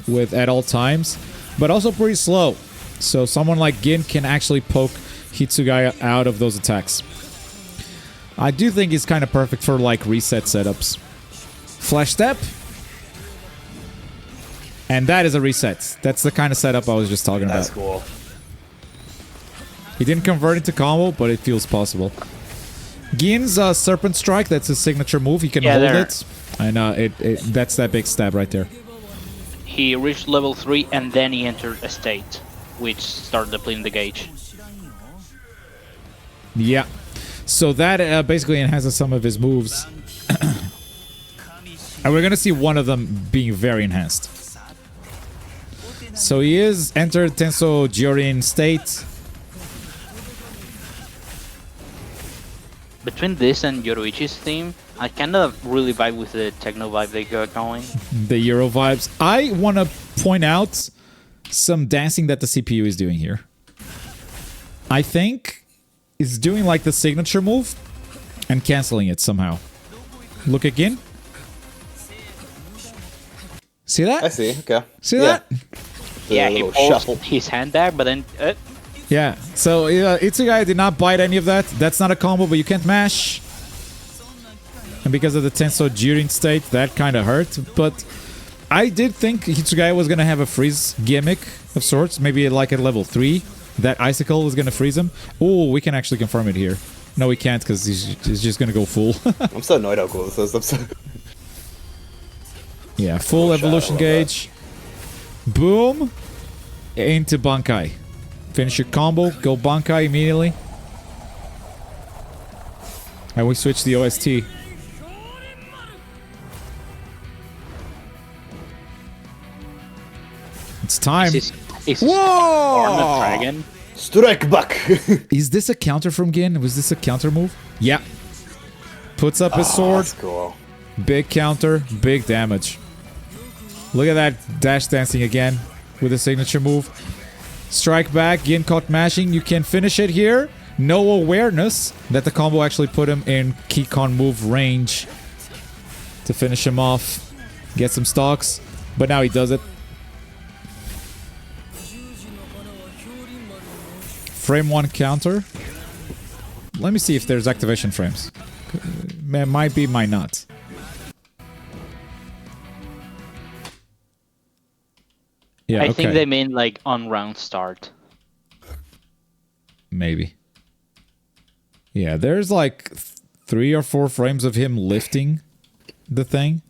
Speaker 1: with at all times. But also pretty slow. So someone like Gin can actually poke Hitsugaya out of those attacks. I do think it's kind of perfect for like reset setups. Flash step. And that is a reset. That's the kind of setup I was just talking about.
Speaker 3: That's cool.
Speaker 1: He didn't convert it to combo, but it feels possible. Gin's Serpent Strike, that's his signature move. He can hold it. And that's that big stab right there.
Speaker 2: He reached level 3 and then he entered a state, which started depleting the gauge.
Speaker 1: Yeah. So that basically enhances some of his moves. And we're going to see one of them being very enhanced. So he is entered Tenso Jirin state.
Speaker 2: Between this and Yoruichi's theme, I kind of really vibe with the techno vibe they got going.
Speaker 1: The Euro vibes. I want to point out some dancing that the CPU is doing here. I think it's doing like the signature move and canceling it somehow. Look again. See that?
Speaker 3: I see. Okay.
Speaker 1: See that?
Speaker 2: Yeah, he pulls his hand back, but then...
Speaker 1: Yeah, so Hitsugaya did not bite any of that. That's not a combo, but you can't mash. And because of the Tenso Jirin state, that kind of hurt. But I did think Hitsugaya was going to have a freeze gimmick of sorts. Maybe like at level 3. That icicle was going to freeze him. Oh, we can actually confirm it here. No, we can't because he's just going to go full.
Speaker 3: I'm so annoyed how cool this is. I'm so...
Speaker 1: Yeah, full evolution gauge. Boom. Into Bankai. Finish your combo, go Bankai immediately. And we switch the OST. It's time.
Speaker 2: Whoa! Dragon.
Speaker 3: Strike back!
Speaker 1: Is this a counter from Gin? Was this a counter move? Yeah. Puts up his sword.
Speaker 3: That's cool.
Speaker 1: Big counter, big damage. Look at that dash dancing again with a signature move. Strike back, Gin caught mashing. You can finish it here. No awareness that the combo actually put him in Keycon move range. to finish him off, get some stocks, but now he does it. Frame 1 counter. Let me see if there's activation frames. Might be, might not. Yeah,
Speaker 2: I think they mean like on round start.
Speaker 1: Maybe. Yeah, there's like 3 or 4 frames of him lifting the thing.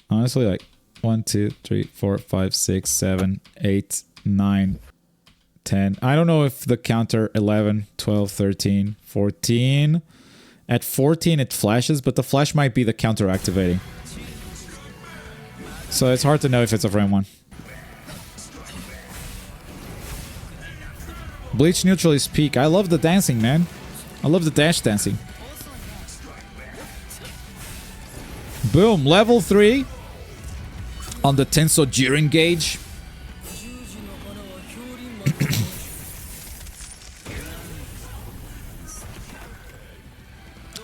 Speaker 1: Honestly, like 1, 2, 3, 4, 5, 6, 7, 8, 9, 10. I don't know if the counter 11, 12, 13, 14. At 14 it flashes, but the flash might be the counter activating. So it's hard to know if it's a frame 1. Bleach neutral is peak. I love the dancing, man. I love the dash dancing. Boom, level 3 on the Tenso Jiren gauge.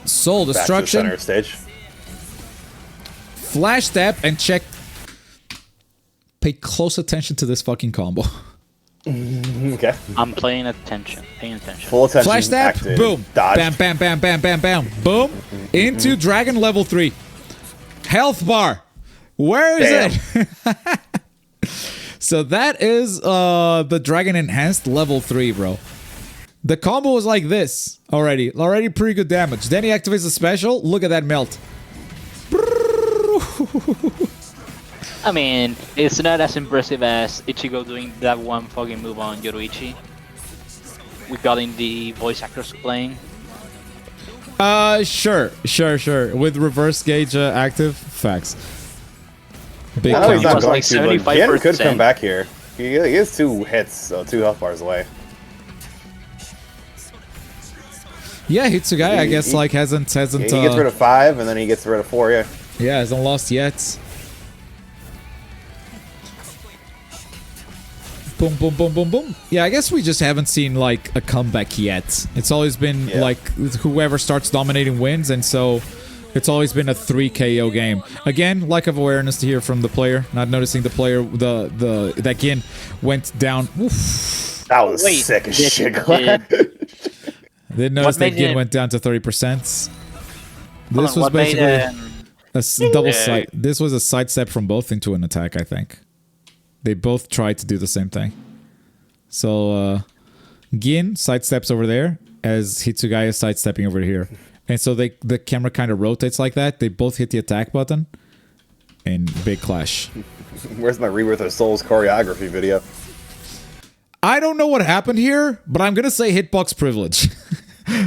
Speaker 1: Soul destruction.
Speaker 3: Back to the center stage.
Speaker 1: Flash step and check. Pay close attention to this fucking combo.
Speaker 3: Okay.
Speaker 2: I'm paying attention.
Speaker 3: Full attention.
Speaker 1: Flash step.
Speaker 3: Active.
Speaker 1: Boom.
Speaker 3: Dodge.
Speaker 1: Bam, bam, bam, bam, bam, bam. Boom. Into dragon level 3. Health bar. Where is it? So that is the dragon enhanced level 3, bro. The combo was like this already. Already pretty good damage. Then he activates the special. Look at that melt.
Speaker 2: I mean, it's not as impressive as Ichigo doing that one fucking move on Yoruichi. We got in the voice actors playing.
Speaker 1: Sure. With reverse gauge active, facts. Big
Speaker 3: I know he's
Speaker 1: counter.
Speaker 3: not
Speaker 2: Like
Speaker 3: going to, but Gin could
Speaker 2: 75%.
Speaker 3: come back here. He is 2 hits, so 2 health bars away.
Speaker 1: Yeah, Hitsugaya, I guess, like hasn't.
Speaker 3: He gets rid of 5, and then he gets rid of 4. Yeah.
Speaker 1: Yeah, hasn't lost yet. Boom, boom, boom, boom, boom. Yeah, I guess we just haven't seen like a comeback yet. It's always been like whoever starts dominating wins, and so it's always been a 3 KO game. Again, lack of awareness to hear from the player, not noticing the player. That Gin went down. Oof.
Speaker 3: That was sick as shit.
Speaker 1: Didn't notice that Gin went down to 30%. This was basically a double side. This was a sidestep from both into an attack, I think. They both tried to do the same thing. So, Gin sidesteps over there as Hitsugaya is sidestepping over here. And so the camera kind of rotates like that. They both hit the attack button. And big clash.
Speaker 3: Where's my Rebirth of Souls choreography video?
Speaker 1: I don't know what happened here, but I'm going to say hitbox privilege.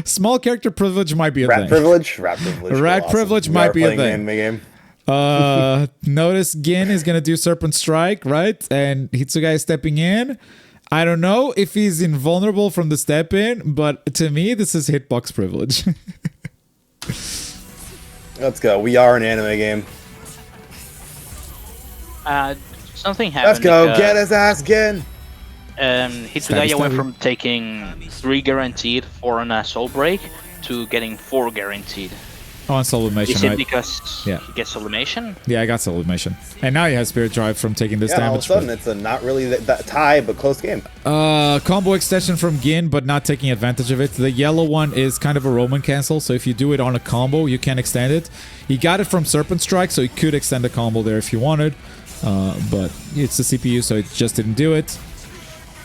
Speaker 1: Small character privilege might be a thing.
Speaker 3: Rat privilege? Rat privilege.
Speaker 1: Rat privilege might be a thing.
Speaker 3: Game.
Speaker 1: Notice Gin is gonna do Serpent Strike, right? And Hitsugaya is stepping in. I don't know if he's invulnerable from the step in, but to me, this is hitbox privilege.
Speaker 3: Let's go. We are an anime game.
Speaker 2: Something happened.
Speaker 3: Let's go. Get his ass, Gin.
Speaker 2: Hitsugaya went from taking 3 guaranteed for an soul break to getting 4 guaranteed.
Speaker 1: On sublimation,
Speaker 2: Is it
Speaker 1: right?
Speaker 2: because he gets sublimation?
Speaker 1: Yeah, I got sublimation. And now he has Spirit Drive from taking this damage.
Speaker 3: All of a sudden, it's a not really that tie, but close game.
Speaker 1: Combo extension from Gin, but not taking advantage of it. The yellow one is kind of a Roman cancel, so if you do it on a combo, you can extend it. He got it from Serpent Strike, so he could extend the combo there if you wanted. But it's the CPU, so it just didn't do it.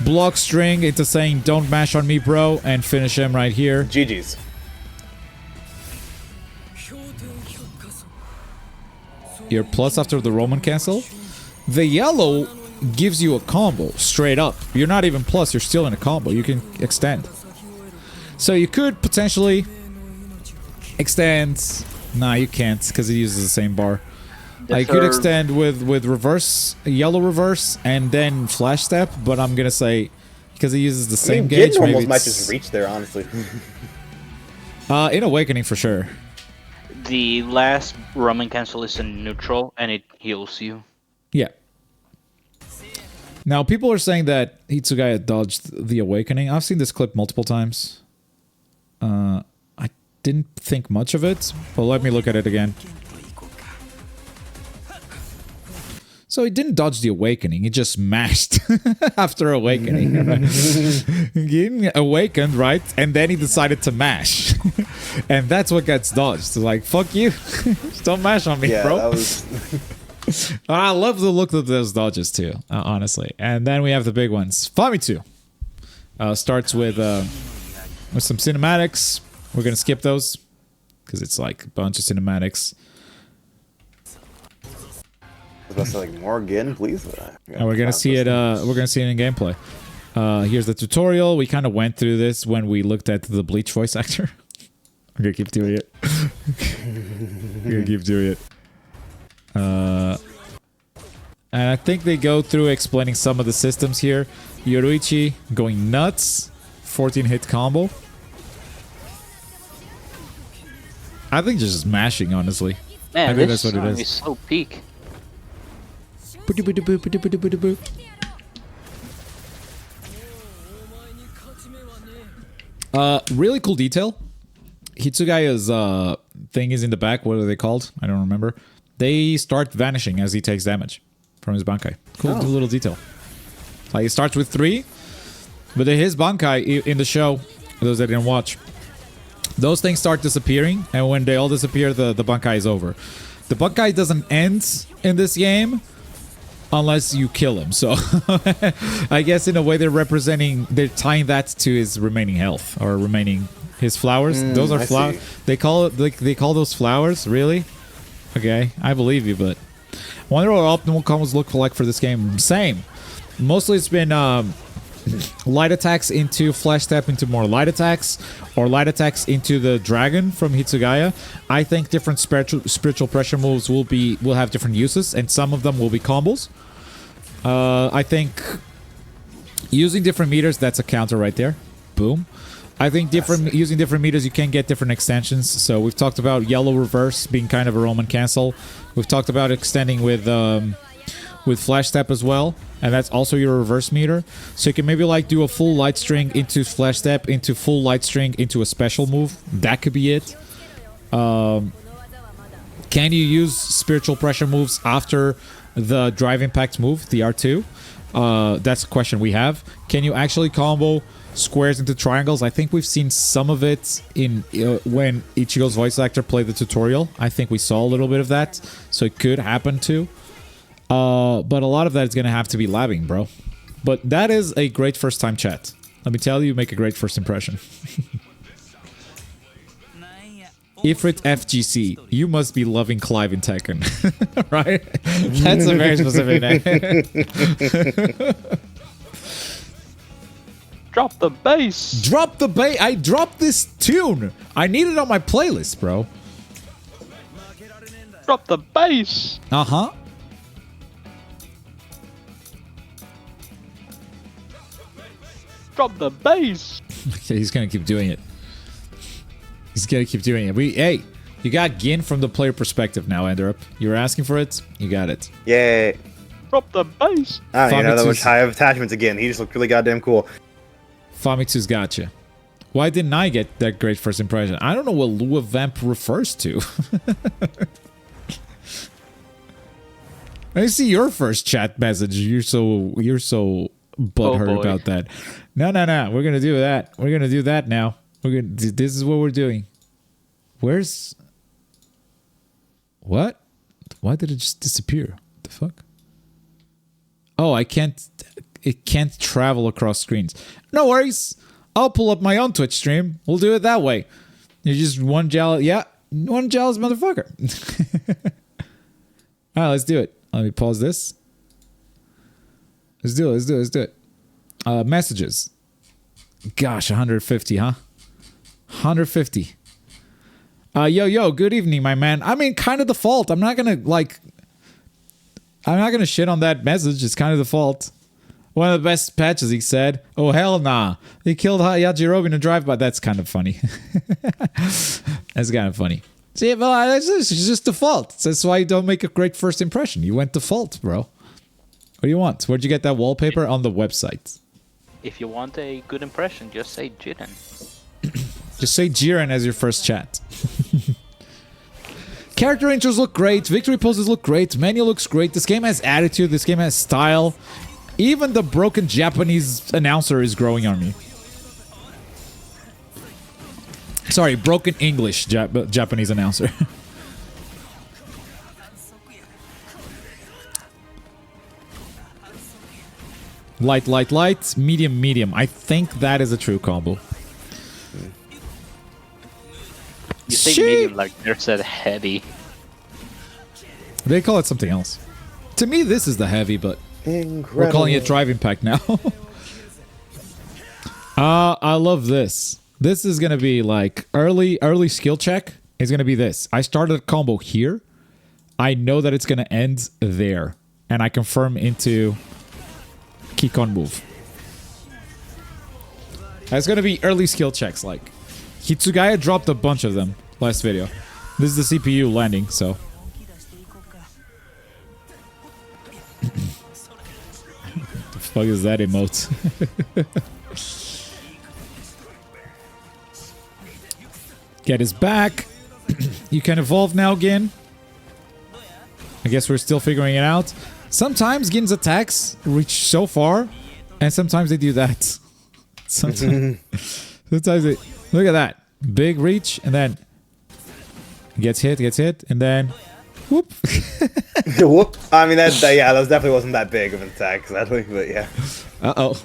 Speaker 1: Block string into saying, don't mash on me, bro, and finish him right here.
Speaker 3: GG's.
Speaker 1: Your plus after the Roman cancel. The yellow gives you a combo straight up. You're not even plus, you're still in a combo. You can extend. So you could potentially extend. Nah, you can't because it uses the same bar. I could extend with reverse, yellow reverse, and then flash step, but I'm gonna say because it uses the same gauge.
Speaker 3: Gin
Speaker 1: Maybe
Speaker 3: almost might just reach there, honestly.
Speaker 1: In Awakening for sure.
Speaker 2: The last Roman cancel is in neutral and it heals you.
Speaker 1: Yeah. Now people are saying that Hitsugaya dodged the Awakening. I've seen this clip multiple times. I didn't think much of it, but let me look at it again. So he didn't dodge the awakening. He just mashed after awakening. Right? He awakened, right? And then he decided to mash. And that's what gets dodged. So like, fuck you. Don't mash on me, bro.
Speaker 3: That was...
Speaker 1: I love the look of those dodges too, honestly. And then we have the big ones. Famitsu starts with some cinematics. We're going to skip those because it's like a bunch of cinematics.
Speaker 3: Let's like more again, please.
Speaker 1: And we're gonna see it. We're gonna see it in gameplay. Here's the tutorial. We kind of went through this when we looked at the Bleach voice actor. I'm gonna keep doing it. I'm gonna keep doing it. And I think they go through explaining some of the systems here. Yoruichi going nuts. 14 hit combo. I think just mashing, honestly.
Speaker 2: Man,
Speaker 1: I think
Speaker 2: this
Speaker 1: that's what it
Speaker 2: song
Speaker 1: is.
Speaker 2: so peak.
Speaker 1: Really cool detail. Hitsugaya's thing is in the back. What are they called? I don't remember. They start vanishing as he takes damage from his Bankai. Cool little detail. Like it starts with 3, but his Bankai in the show, those that didn't watch, those things start disappearing, and when they all disappear, the Bankai is over. The Bankai doesn't end in this game unless you kill him. So I guess in a way they're tying that to his remaining health or remaining his flowers. Those are flowers. They call it they call those flowers, really? Okay, I believe you, but I wonder what optimal combos look like for this game. Same. Mostly it's been light attacks into flash step into more light attacks, or light attacks into the dragon from Hitsugaya. I think different spiritual pressure moves will have different uses, and some of them will be combos. I think using different meters, that's a counter right there. Boom. I think using different meters, you can get different extensions. So we've talked about yellow reverse being kind of a Roman cancel. We've talked about extending with flash step as well, and that's also your reverse meter. So you can maybe like do a full light string into flash step, into full light string into a special move. That could be it. Can you use spiritual pressure moves after the drive impact move, the R2? That's a question we have. Can you actually combo squares into triangles? I think we've seen some of it in when Ichigo's voice actor played the tutorial. I think we saw a little bit of that, so it could happen too. But a lot of that is going to have to be labbing, bro. But that is a great first time chat. Let me tell you, make a great first impression. Ifrit FGC, you must be loving Clive in Tekken. Right? That's a very specific name.
Speaker 2: Drop the bass!
Speaker 1: Drop the bass! I dropped this tune! I need it on my playlist, bro.
Speaker 2: Drop the bass!
Speaker 1: Uh-huh.
Speaker 2: Drop the bass!
Speaker 1: Okay, he's gonna keep doing it. He's gonna keep doing it. Hey, you got Gin from the player perspective now, Enderup. You were asking for it, you got it.
Speaker 3: Yay.
Speaker 2: Drop the bass!
Speaker 3: I don't even know that much high attachments again. He just looked really goddamn cool.
Speaker 1: Famitsu's got you. Why didn't I get that great first impression? I don't know what Lua Vamp refers to. I see your first chat message. You're so butthurt about that. No. We're gonna do that. We're gonna do that now. This is what we're doing. Where's what? Why did it just disappear? What the fuck? Oh, I can't. It can't travel across screens. No worries. I'll pull up my own Twitch stream. We'll do it that way. You're just one jealous. Yeah, one jealous motherfucker. All right, let's do it. Let me pause this. Let's do it. Messages. Gosh, 150, huh? 150. Yo, good evening, my man. I mean, kind of the fault. I'm not gonna shit on that message. It's kind of the fault. One of the best patches, he said. Oh, hell nah. They killed Yajirobe in a drive-by. That's kind of funny. That's kind of funny. See, well, it's just default. That's why you don't make a great first impression. You went default, bro. What do you want? Where'd you get that wallpaper? On the website.
Speaker 2: If you want a good impression, just say Jiren.
Speaker 1: Just say Jiren as your first chat. Character intros look great. Victory poses look great. Menu looks great. This game has attitude. This game has style. Even the broken Japanese announcer is growing on me. Sorry, broken English Japanese announcer. Light, light, light. Medium, medium. I think that is a true combo.
Speaker 2: You say medium like there's a heavy.
Speaker 1: They call it something else. To me, this is the heavy, but
Speaker 3: Incredible.
Speaker 1: we're calling it drive impact now. I love this. This is gonna be like early skill check. Is gonna be this. I started a combo here. I know that it's gonna end there, and I confirm into kick on move. It's gonna be early skill checks. Like Hitsugaya dropped a bunch of them last video. This is the CPU landing, so. The fuck is that emote? Get his back. You can evolve now, Gin. I guess we're still figuring it out. Sometimes Gin's attacks reach so far, and sometimes they do that. Sometimes they... Look at that. Big reach, and then... Gets hit, and then... Whoop.
Speaker 3: Whoop. I mean, that definitely wasn't that big of an attack, exactly, but yeah.
Speaker 1: Uh-oh.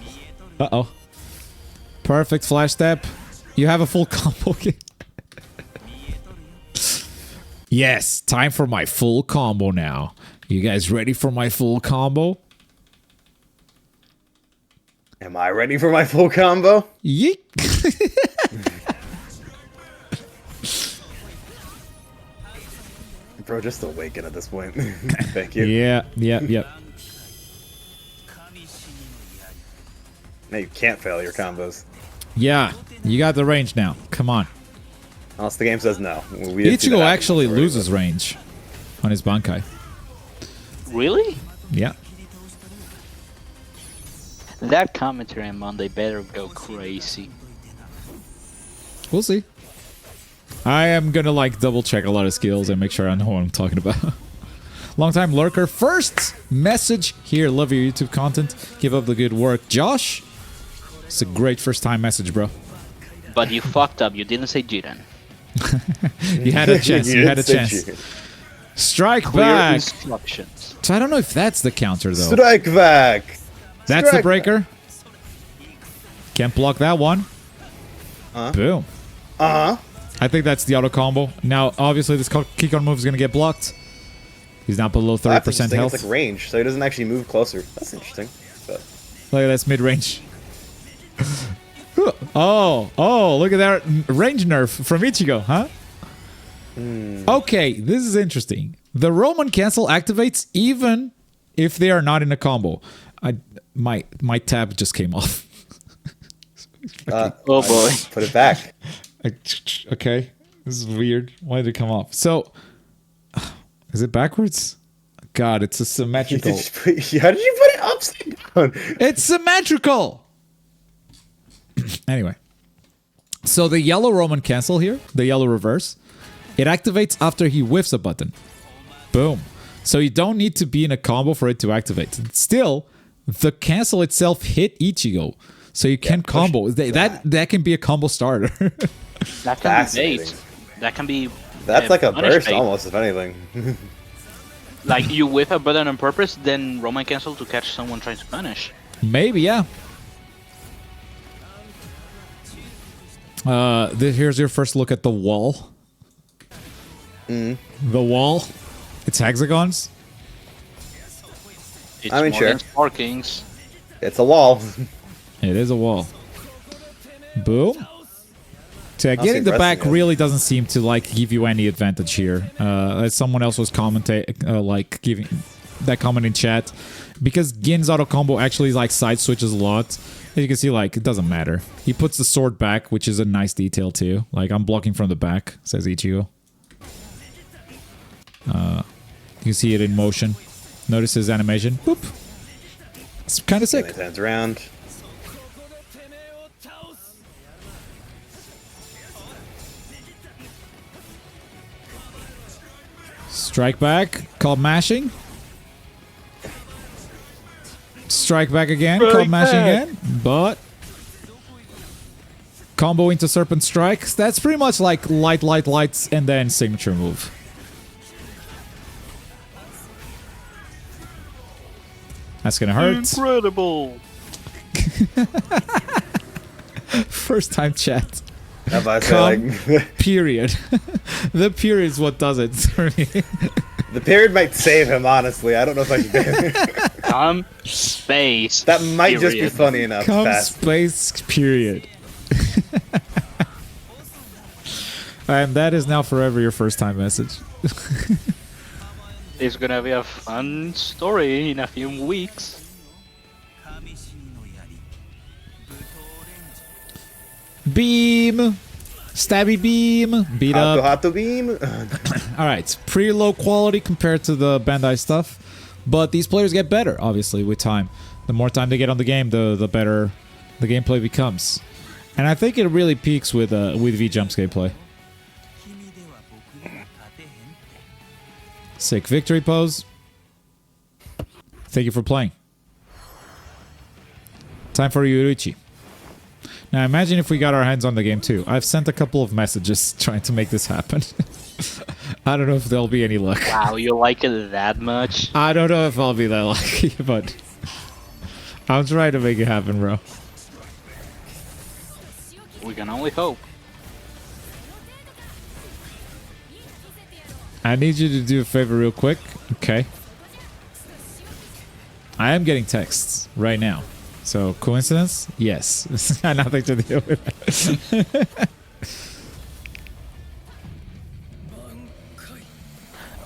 Speaker 1: Uh-oh. Perfect flash step. You have a full combo. Yes, time for my full combo now. You guys ready for my full combo?
Speaker 3: Am I ready for my full combo?
Speaker 1: Yeet.
Speaker 3: Bro, just awaken at this point. Thank you.
Speaker 1: Yeah.
Speaker 3: No, you can't fail your combos.
Speaker 1: Yeah, you got the range now. Come on.
Speaker 3: Unless the game says no. We didn't see that
Speaker 1: Ichigo
Speaker 3: happen
Speaker 1: actually
Speaker 3: before,
Speaker 1: loses
Speaker 3: but-
Speaker 1: range on his Bankai.
Speaker 2: Really?
Speaker 1: Yeah.
Speaker 2: That commentary on Monday better go crazy.
Speaker 1: We'll see. I am gonna like double check a lot of skills and make sure I know what I'm talking about. Long time lurker. First message here. Love your YouTube content. Give up the good work. Josh. It's a great first time message, bro.
Speaker 2: But you fucked up. You didn't say Jiren.
Speaker 1: You had a chance. You had a
Speaker 3: didn't
Speaker 1: chance.
Speaker 3: say
Speaker 1: Strike
Speaker 2: Clear
Speaker 1: back.
Speaker 2: instructions.
Speaker 1: So I don't know if that's the counter though.
Speaker 3: Strike back.
Speaker 1: That's the
Speaker 3: Strike
Speaker 1: breaker. Can't block that one. Boom.
Speaker 3: Uh-huh.
Speaker 1: I think that's the auto combo. Now, obviously, this kick on move is going to get blocked. He's not below 30%
Speaker 3: That's interesting.
Speaker 1: health.
Speaker 3: It's like range, so he doesn't actually move closer. That's interesting. But
Speaker 1: Look at that's mid range. Oh, look at that range nerf from Ichigo, huh? Okay, this is interesting. The Roman cancel activates even if they are not in a combo. My tab just came off.
Speaker 2: Oh boy.
Speaker 3: put it back.
Speaker 1: Okay, this is weird. Why did it come off? So, is it backwards? God, it's a symmetrical.
Speaker 3: How did you put it upside down?
Speaker 1: It's symmetrical. Anyway, so the yellow Roman cancel here, the yellow reverse, it activates after he whiffs a button. Boom. So you don't need to be in a combo for it to activate. Still, the cancel itself hit Ichigo, so you can combo. That can be a combo starter.
Speaker 2: That can be
Speaker 3: Fascinating.
Speaker 2: bait. That can be.
Speaker 3: That's like a
Speaker 2: punish
Speaker 3: burst
Speaker 2: bait.
Speaker 3: almost, if anything.
Speaker 2: Like you whiff a button on purpose, then Roman cancel to catch someone trying to punish.
Speaker 1: Maybe, yeah. Here's your first look at the wall. The wall. It's hexagons.
Speaker 2: It's
Speaker 3: I mean,
Speaker 2: more
Speaker 3: sure.
Speaker 2: than Sparkings.
Speaker 3: It's a wall.
Speaker 1: It is a wall. Boom. So getting the
Speaker 3: impressive,
Speaker 1: back
Speaker 3: yeah.
Speaker 1: really doesn't seem to like give you any advantage here. As someone else was commenting, like giving that comment in chat, because Gin's auto combo actually like side switches a lot. As you can see, like it doesn't matter. He puts the sword back, which is a nice detail too. Like I'm blocking from the back, says Ichigo. You can see it in motion. Notice his animation. Boop. It's kind of sick.
Speaker 3: It turns around.
Speaker 1: Strike back, called mashing. Strike back again, called mashing again. But combo into Serpent Strike. That's pretty much like lights, and then signature move. That's gonna hurt.
Speaker 2: Incredible.
Speaker 1: First time chat.
Speaker 3: How about I say, like,
Speaker 1: Period. The period is what does it for me.
Speaker 3: the period might save him, honestly. I don't know if I can.
Speaker 2: Come space.
Speaker 3: That might just be
Speaker 2: period.
Speaker 3: funny enough.
Speaker 1: Come
Speaker 3: Fast.
Speaker 1: space period. And that is now forever your first time message.
Speaker 2: It's gonna be a fun story in a few weeks.
Speaker 1: Beam! Stabby beam! Beat up.
Speaker 3: Hato beam.
Speaker 1: Alright, pretty low quality compared to the Bandai stuff. But these players get better, obviously, with time. The more time they get on the game, the better the gameplay becomes. And I think it really peaks with V-Jump's gameplay. Sick victory pose. Thank you for playing. Time for Yoruichi. Now imagine if we got our hands on the game too. I've sent a couple of messages trying to make this happen. I don't know if there'll be any luck.
Speaker 2: Wow, you like it that much?
Speaker 1: I don't know if I'll be that lucky, but I'm trying to make it happen, bro.
Speaker 2: We can only hope.
Speaker 1: I need you to do a favor real quick. Okay. I am getting texts right now. So, coincidence? Yes. This got nothing to do with it.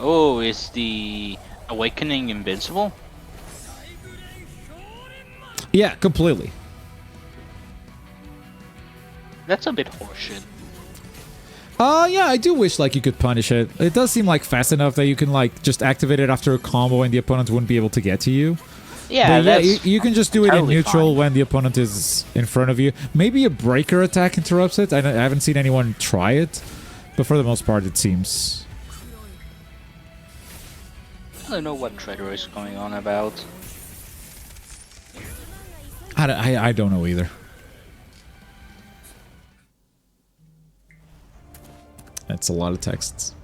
Speaker 2: Oh, is the Awakening invincible?
Speaker 1: Yeah, completely.
Speaker 2: That's a bit horseshit.
Speaker 1: Yeah, I do wish like you could punish it. It does seem like fast enough that you can like just activate it after a combo and the opponent wouldn't be able to get to you.
Speaker 2: Yeah,
Speaker 1: But yeah,
Speaker 2: that's
Speaker 1: you can just do it in
Speaker 2: totally
Speaker 1: neutral
Speaker 2: fine.
Speaker 1: when the opponent is in front of you. Maybe a breaker attack interrupts it. I haven't seen anyone try it, but for the most part, it seems.
Speaker 2: I don't know what Trader is going on about.
Speaker 1: I don't know either. That's a lot of texts.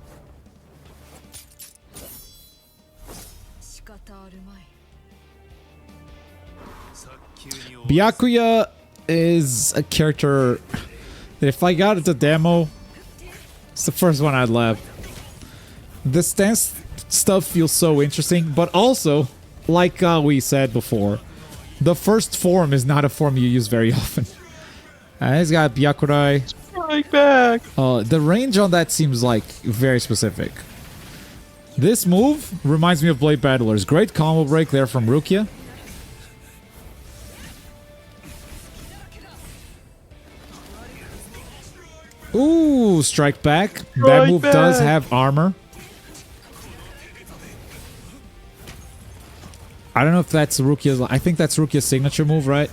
Speaker 1: Byakuya is a character that if I got it the demo, it's the first one I'd love. The stance stuff feels so interesting, but also, like we said before, the first form is not a form you use very often. He's got Byakurai.
Speaker 2: Strike back!
Speaker 1: The range on that seems like very specific. This move reminds me of Blade Battlers. Great combo break there from Rukia. Ooh, strike back. That move does have armor. I don't know if that's Rukia's. I think that's Rukia's signature move, right?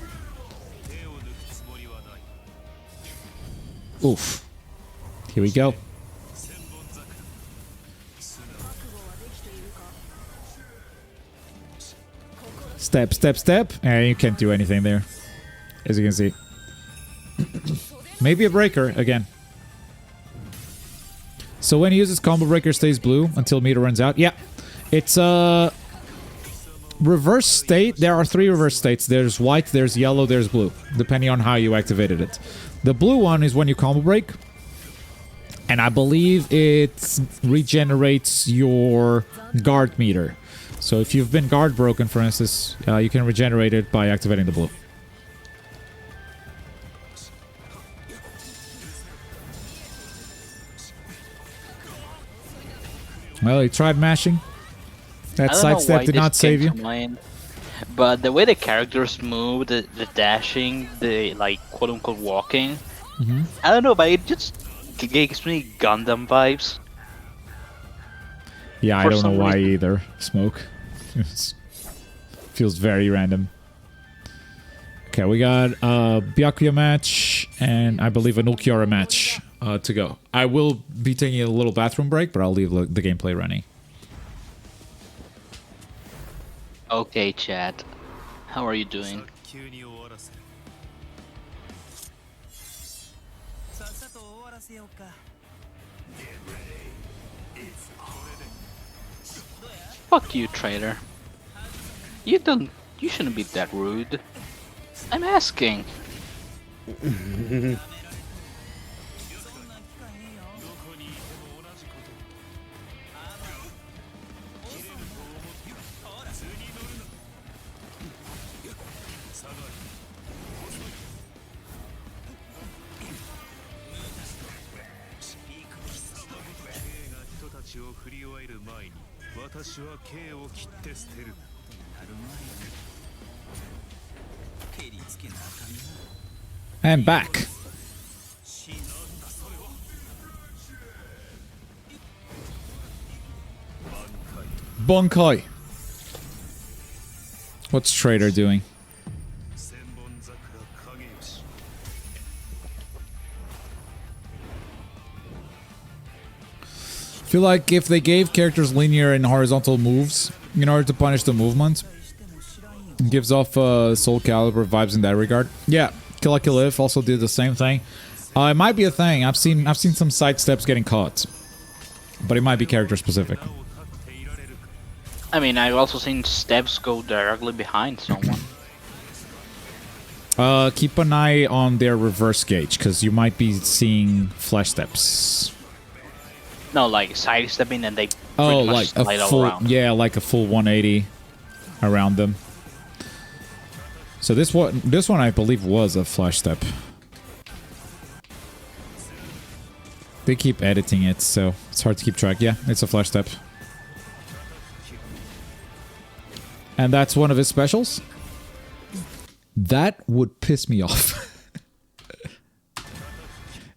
Speaker 1: Oof. Here we go. Step, step, step. And you can't do anything there, as you can see. Maybe a breaker again. So when he uses combo breaker, stays blue until meter runs out. Yeah, it's a reverse state. There are 3 reverse states. There's white, there's yellow, there's blue, depending on how you activated it. The blue one is when you combo break, and I believe it regenerates your guard meter. So if you've been guard broken, for instance, you can regenerate it by activating the blue. Well, he tried mashing. That sidestep did not save you.
Speaker 2: But the way the characters move, the dashing, the like quote unquote walking, I don't know, but it just gives me Gundam vibes.
Speaker 1: Yeah, I
Speaker 2: For
Speaker 1: don't know
Speaker 2: some
Speaker 1: why
Speaker 2: reason.
Speaker 1: either. Smoke. Feels very random. Okay, we got a Byakuya match and I believe an Ulquiorra match to go. I will be taking a little bathroom break, but I'll leave the gameplay running.
Speaker 2: Okay, chat. How are you doing? Fuck you, traitor. You don't. You shouldn't be that rude. I'm asking.
Speaker 1: And back. Bonkai. What's Trader doing? Feel like if they gave characters linear and horizontal moves in order to punish the movement, it gives off Soul Calibur vibes in that regard. Yeah, Kill la Kill If also did the same thing. It might be a thing. I've seen some side steps getting caught, but it might be character specific.
Speaker 2: I mean, I've also seen steps go directly behind someone.
Speaker 1: Keep an eye on their reverse gauge, because you might be seeing flash steps.
Speaker 2: No, like sidestepping and they
Speaker 1: Oh,
Speaker 2: pretty much
Speaker 1: like a
Speaker 2: slide all
Speaker 1: full,
Speaker 2: around.
Speaker 1: yeah, like a full 180 around them. So this one I believe was a flash step. They keep editing it, so it's hard to keep track. Yeah, it's a flash step. And that's one of his specials? That would piss me off.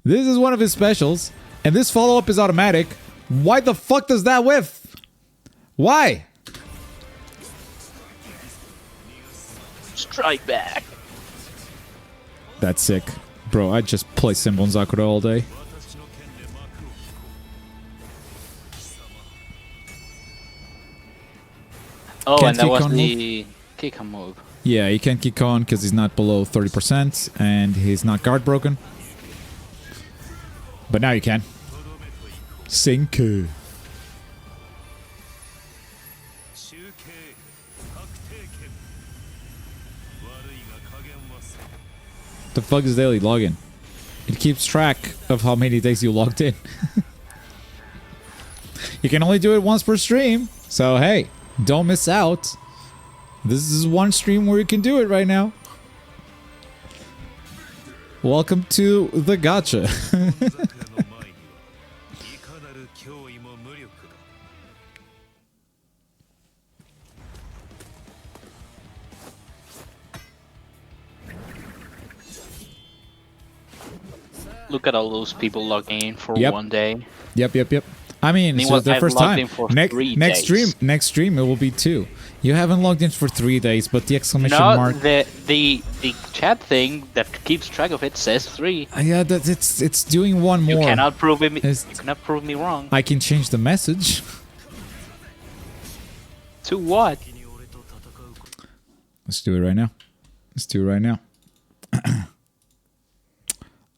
Speaker 1: This is one of his specials, and this follow-up is automatic. Why the fuck does that whiff? Why?
Speaker 2: Strike back.
Speaker 1: That's sick. Bro, I'd just play Senbon Zakura all day.
Speaker 2: Oh,
Speaker 1: Can't
Speaker 2: and that
Speaker 1: kick
Speaker 2: was
Speaker 1: on
Speaker 2: the kick on move.
Speaker 1: Yeah, he can't kick on because he's not below 30% and he's not guard broken. But now you can. Senku. The fuck is daily login? It keeps track of how many days you logged in. You can only do it once per stream, so hey, don't miss out. This is one stream where you can do it right now. Welcome to the gacha.
Speaker 2: Look at all those people logging in for
Speaker 1: Yep.
Speaker 2: one day.
Speaker 1: Yep. I mean, it's
Speaker 2: Meanwhile,
Speaker 1: the
Speaker 2: I've
Speaker 1: first
Speaker 2: logged
Speaker 1: time.
Speaker 2: in for 3
Speaker 1: Next
Speaker 2: days.
Speaker 1: stream, it will be 2. You haven't logged in for 3 days, but the exclamation
Speaker 2: No,
Speaker 1: mark.
Speaker 2: the chat thing that keeps track of it says 3.
Speaker 1: Yeah, it's doing one more.
Speaker 2: You cannot prove me.
Speaker 1: It's-
Speaker 2: You cannot prove me wrong.
Speaker 1: I can change the message.
Speaker 2: To what?
Speaker 1: Let's do it right now.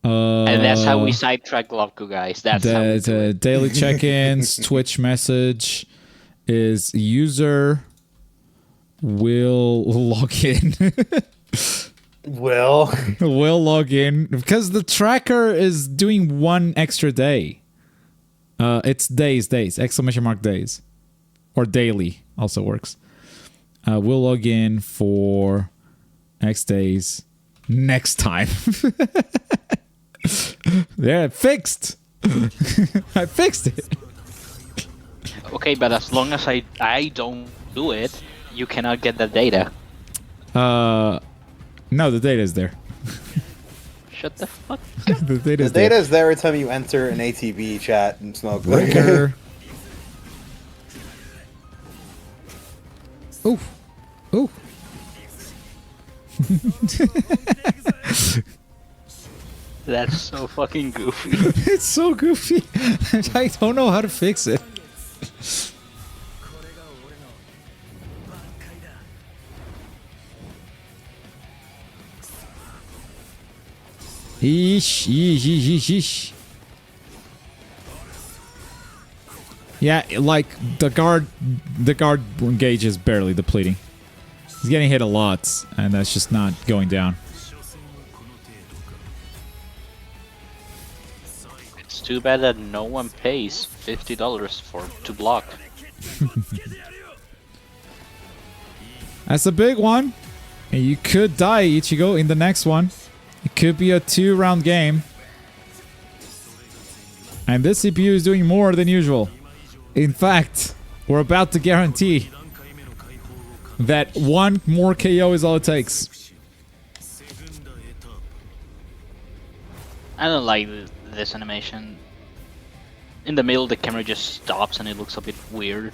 Speaker 2: And that's how we sidetrack Lovku, guys. That's how we do
Speaker 1: The
Speaker 2: it.
Speaker 1: daily check-ins Twitch message is user will log in.
Speaker 3: Will.
Speaker 1: Will log in because the tracker is doing one extra day. It's days, exclamation mark days, or daily also works. We'll log in for X days next time. Yeah, fixed. I fixed it.
Speaker 2: Okay, but as long as I don't do it, you cannot get the data.
Speaker 1: No, the data is there.
Speaker 2: Shut the fuck.
Speaker 1: The data
Speaker 3: The
Speaker 1: is
Speaker 3: data
Speaker 1: there.
Speaker 3: is there every time you enter an ATB chat and smoke.
Speaker 1: Breaker. Ooh. Ooh.
Speaker 2: That's so fucking goofy.
Speaker 1: It's so goofy. I don't know how to fix it. Eesh, eesh, eesh, eesh, eesh. Yeah, like the guard gauge is barely depleting. He's getting hit a lot, and that's just not going down.
Speaker 2: It's too bad that no one pays $50 to block.
Speaker 1: That's a big one. And you could die, Ichigo, in the next one. It could be a 2-round game. And this CPU is doing more than usual. In fact, we're about to guarantee that one more KO is all it takes.
Speaker 2: I don't like this animation. In the middle, the camera just stops and it looks a bit weird.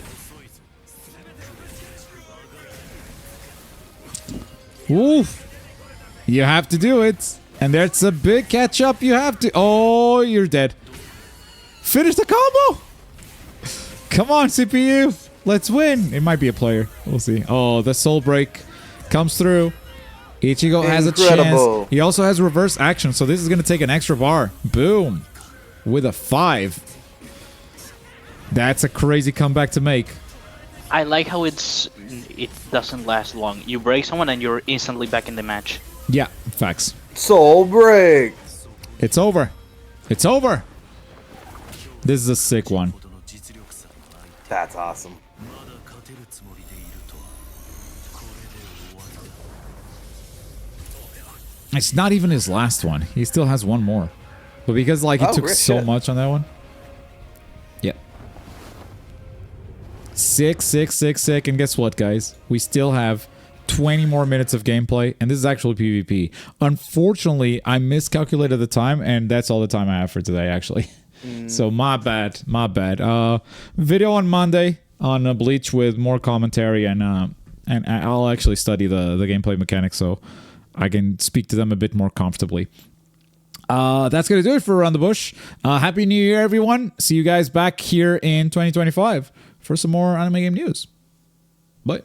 Speaker 1: Oof. You have to do it. And there's a big catch up. You have to. Oh, you're dead. Finish the combo. Come on, CPU. Let's win. It might be a player. We'll see. Oh, the soul break comes through. Ichigo has a chance. He also has reverse action, so this is going to take an extra bar. Boom. With a 5. That's a crazy comeback to make.
Speaker 2: I like how it doesn't last long. You break someone and you're instantly back in the match.
Speaker 1: Yeah, facts.
Speaker 3: Soul break.
Speaker 1: It's over. It's over. This is a sick one.
Speaker 3: That's awesome.
Speaker 1: It's not even his last one. He still has one more. But because like it took so much on that one. Yeah. Sick, sick, sick, sick. And guess what, guys? We still have 20 more minutes of gameplay, and this is actually PvP. Unfortunately, I miscalculated the time, and that's all the time I have for today, actually. So my bad, my bad. Video on Monday on Bleach with more commentary, and I'll actually study the gameplay mechanics so I can speak to them a bit more comfortably. That's gonna do it for Around the Bush. Happy New Year, everyone. See you guys back here in 2025 for some more anime game news. Bye.